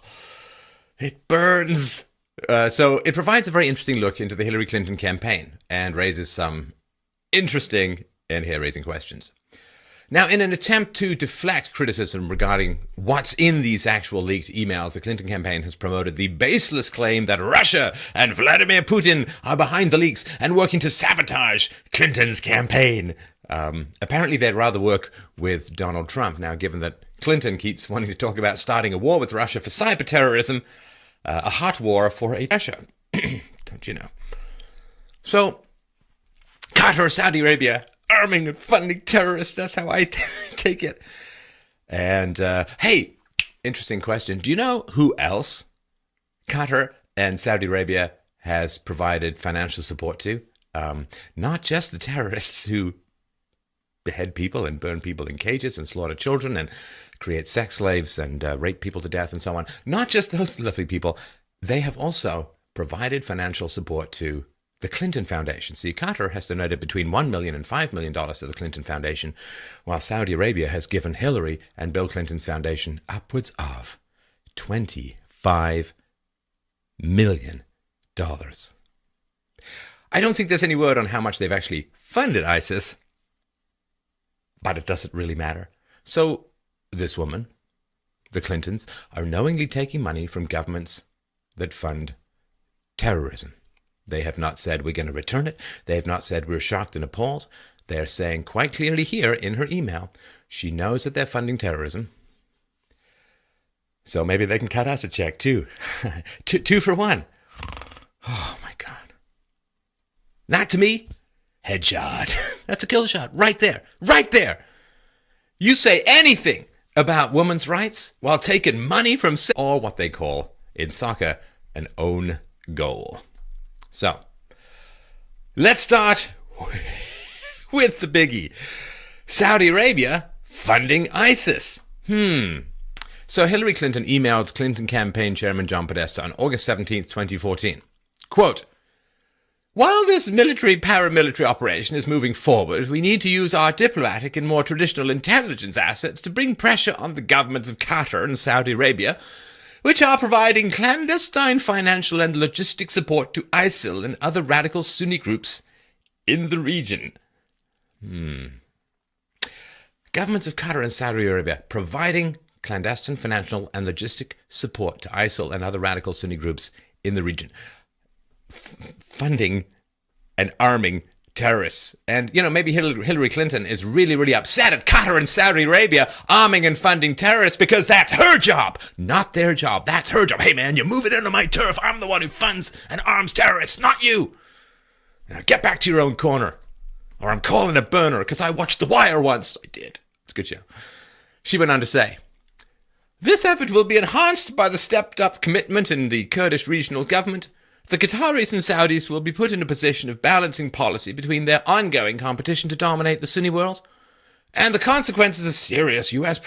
it burns. So it provides a very interesting look into the Hillary Clinton campaign and raises some interesting and hair-raising questions. Now, in an attempt to deflect criticism regarding what's in these actual leaked emails, the Clinton campaign has promoted the baseless claim that Russia and Vladimir Putin are behind the leaks and working to sabotage Clinton's campaign. Apparently, they'd rather work with Donald Trump. Now, given that Clinton keeps wanting to talk about starting a war with Russia for cyber-terrorism, a hot war for a Russia, don't you know? So, Qatar, Saudi Arabia, arming and funding terrorists. That's how I take it. And, hey, interesting question. Do you know who else Qatar and Saudi Arabia has provided financial support to? Not just the terrorists who behead people and burn people in cages and slaughter children and create sex slaves and rape people to death and so on. Not just those lovely people. They have also provided financial support to the Clinton Foundation. See, Qatar has donated between $1 million and $5 million to the Clinton Foundation, while Saudi Arabia has given Hillary and Bill Clinton's foundation upwards of $25 million. I don't think there's any word on how much they've actually funded ISIS, but it doesn't really matter. So this woman, the Clintons, are knowingly taking money from governments that fund terrorism. They have not said we're going to return it. They have not said we're shocked and appalled. They are saying quite clearly here in her email, she knows that they're funding terrorism. So maybe they can cut us a check too. two for one. Oh my God. That to me, headshot. That's a kill shot right there. Right there. You say anything about women's rights while taking money from, or what they call in soccer, an own goal. So, let's start with the biggie. Saudi Arabia funding ISIS. So Hillary Clinton emailed Clinton campaign chairman John Podesta on August 17th, 2014. Quote, while this paramilitary operation is moving forward, we need to use our diplomatic and more traditional intelligence assets to bring pressure on the governments of Qatar and Saudi Arabia, which are providing clandestine financial and logistic support to ISIL and other radical Sunni groups in the region. Governments of Qatar and Saudi Arabia providing clandestine financial and logistic support to ISIL and other radical Sunni groups in the region. Funding and arming terrorists. And, you know, maybe Hillary Clinton is really, really upset at Qatar and Saudi Arabia arming and funding terrorists because that's her job, not their job. That's her job. Hey, man, you're moving into my turf. I'm the one who funds and arms terrorists, not you. Now get back to your own corner, or I'm calling a burner because I watched The Wire once. I did. It's a good show. She went on to say, this effort will be enhanced by the stepped-up commitment in the Kurdish regional government. The Qataris and Saudis will be put in a position of balancing policy between their ongoing competition to dominate the Sunni world and the consequences of serious U.S.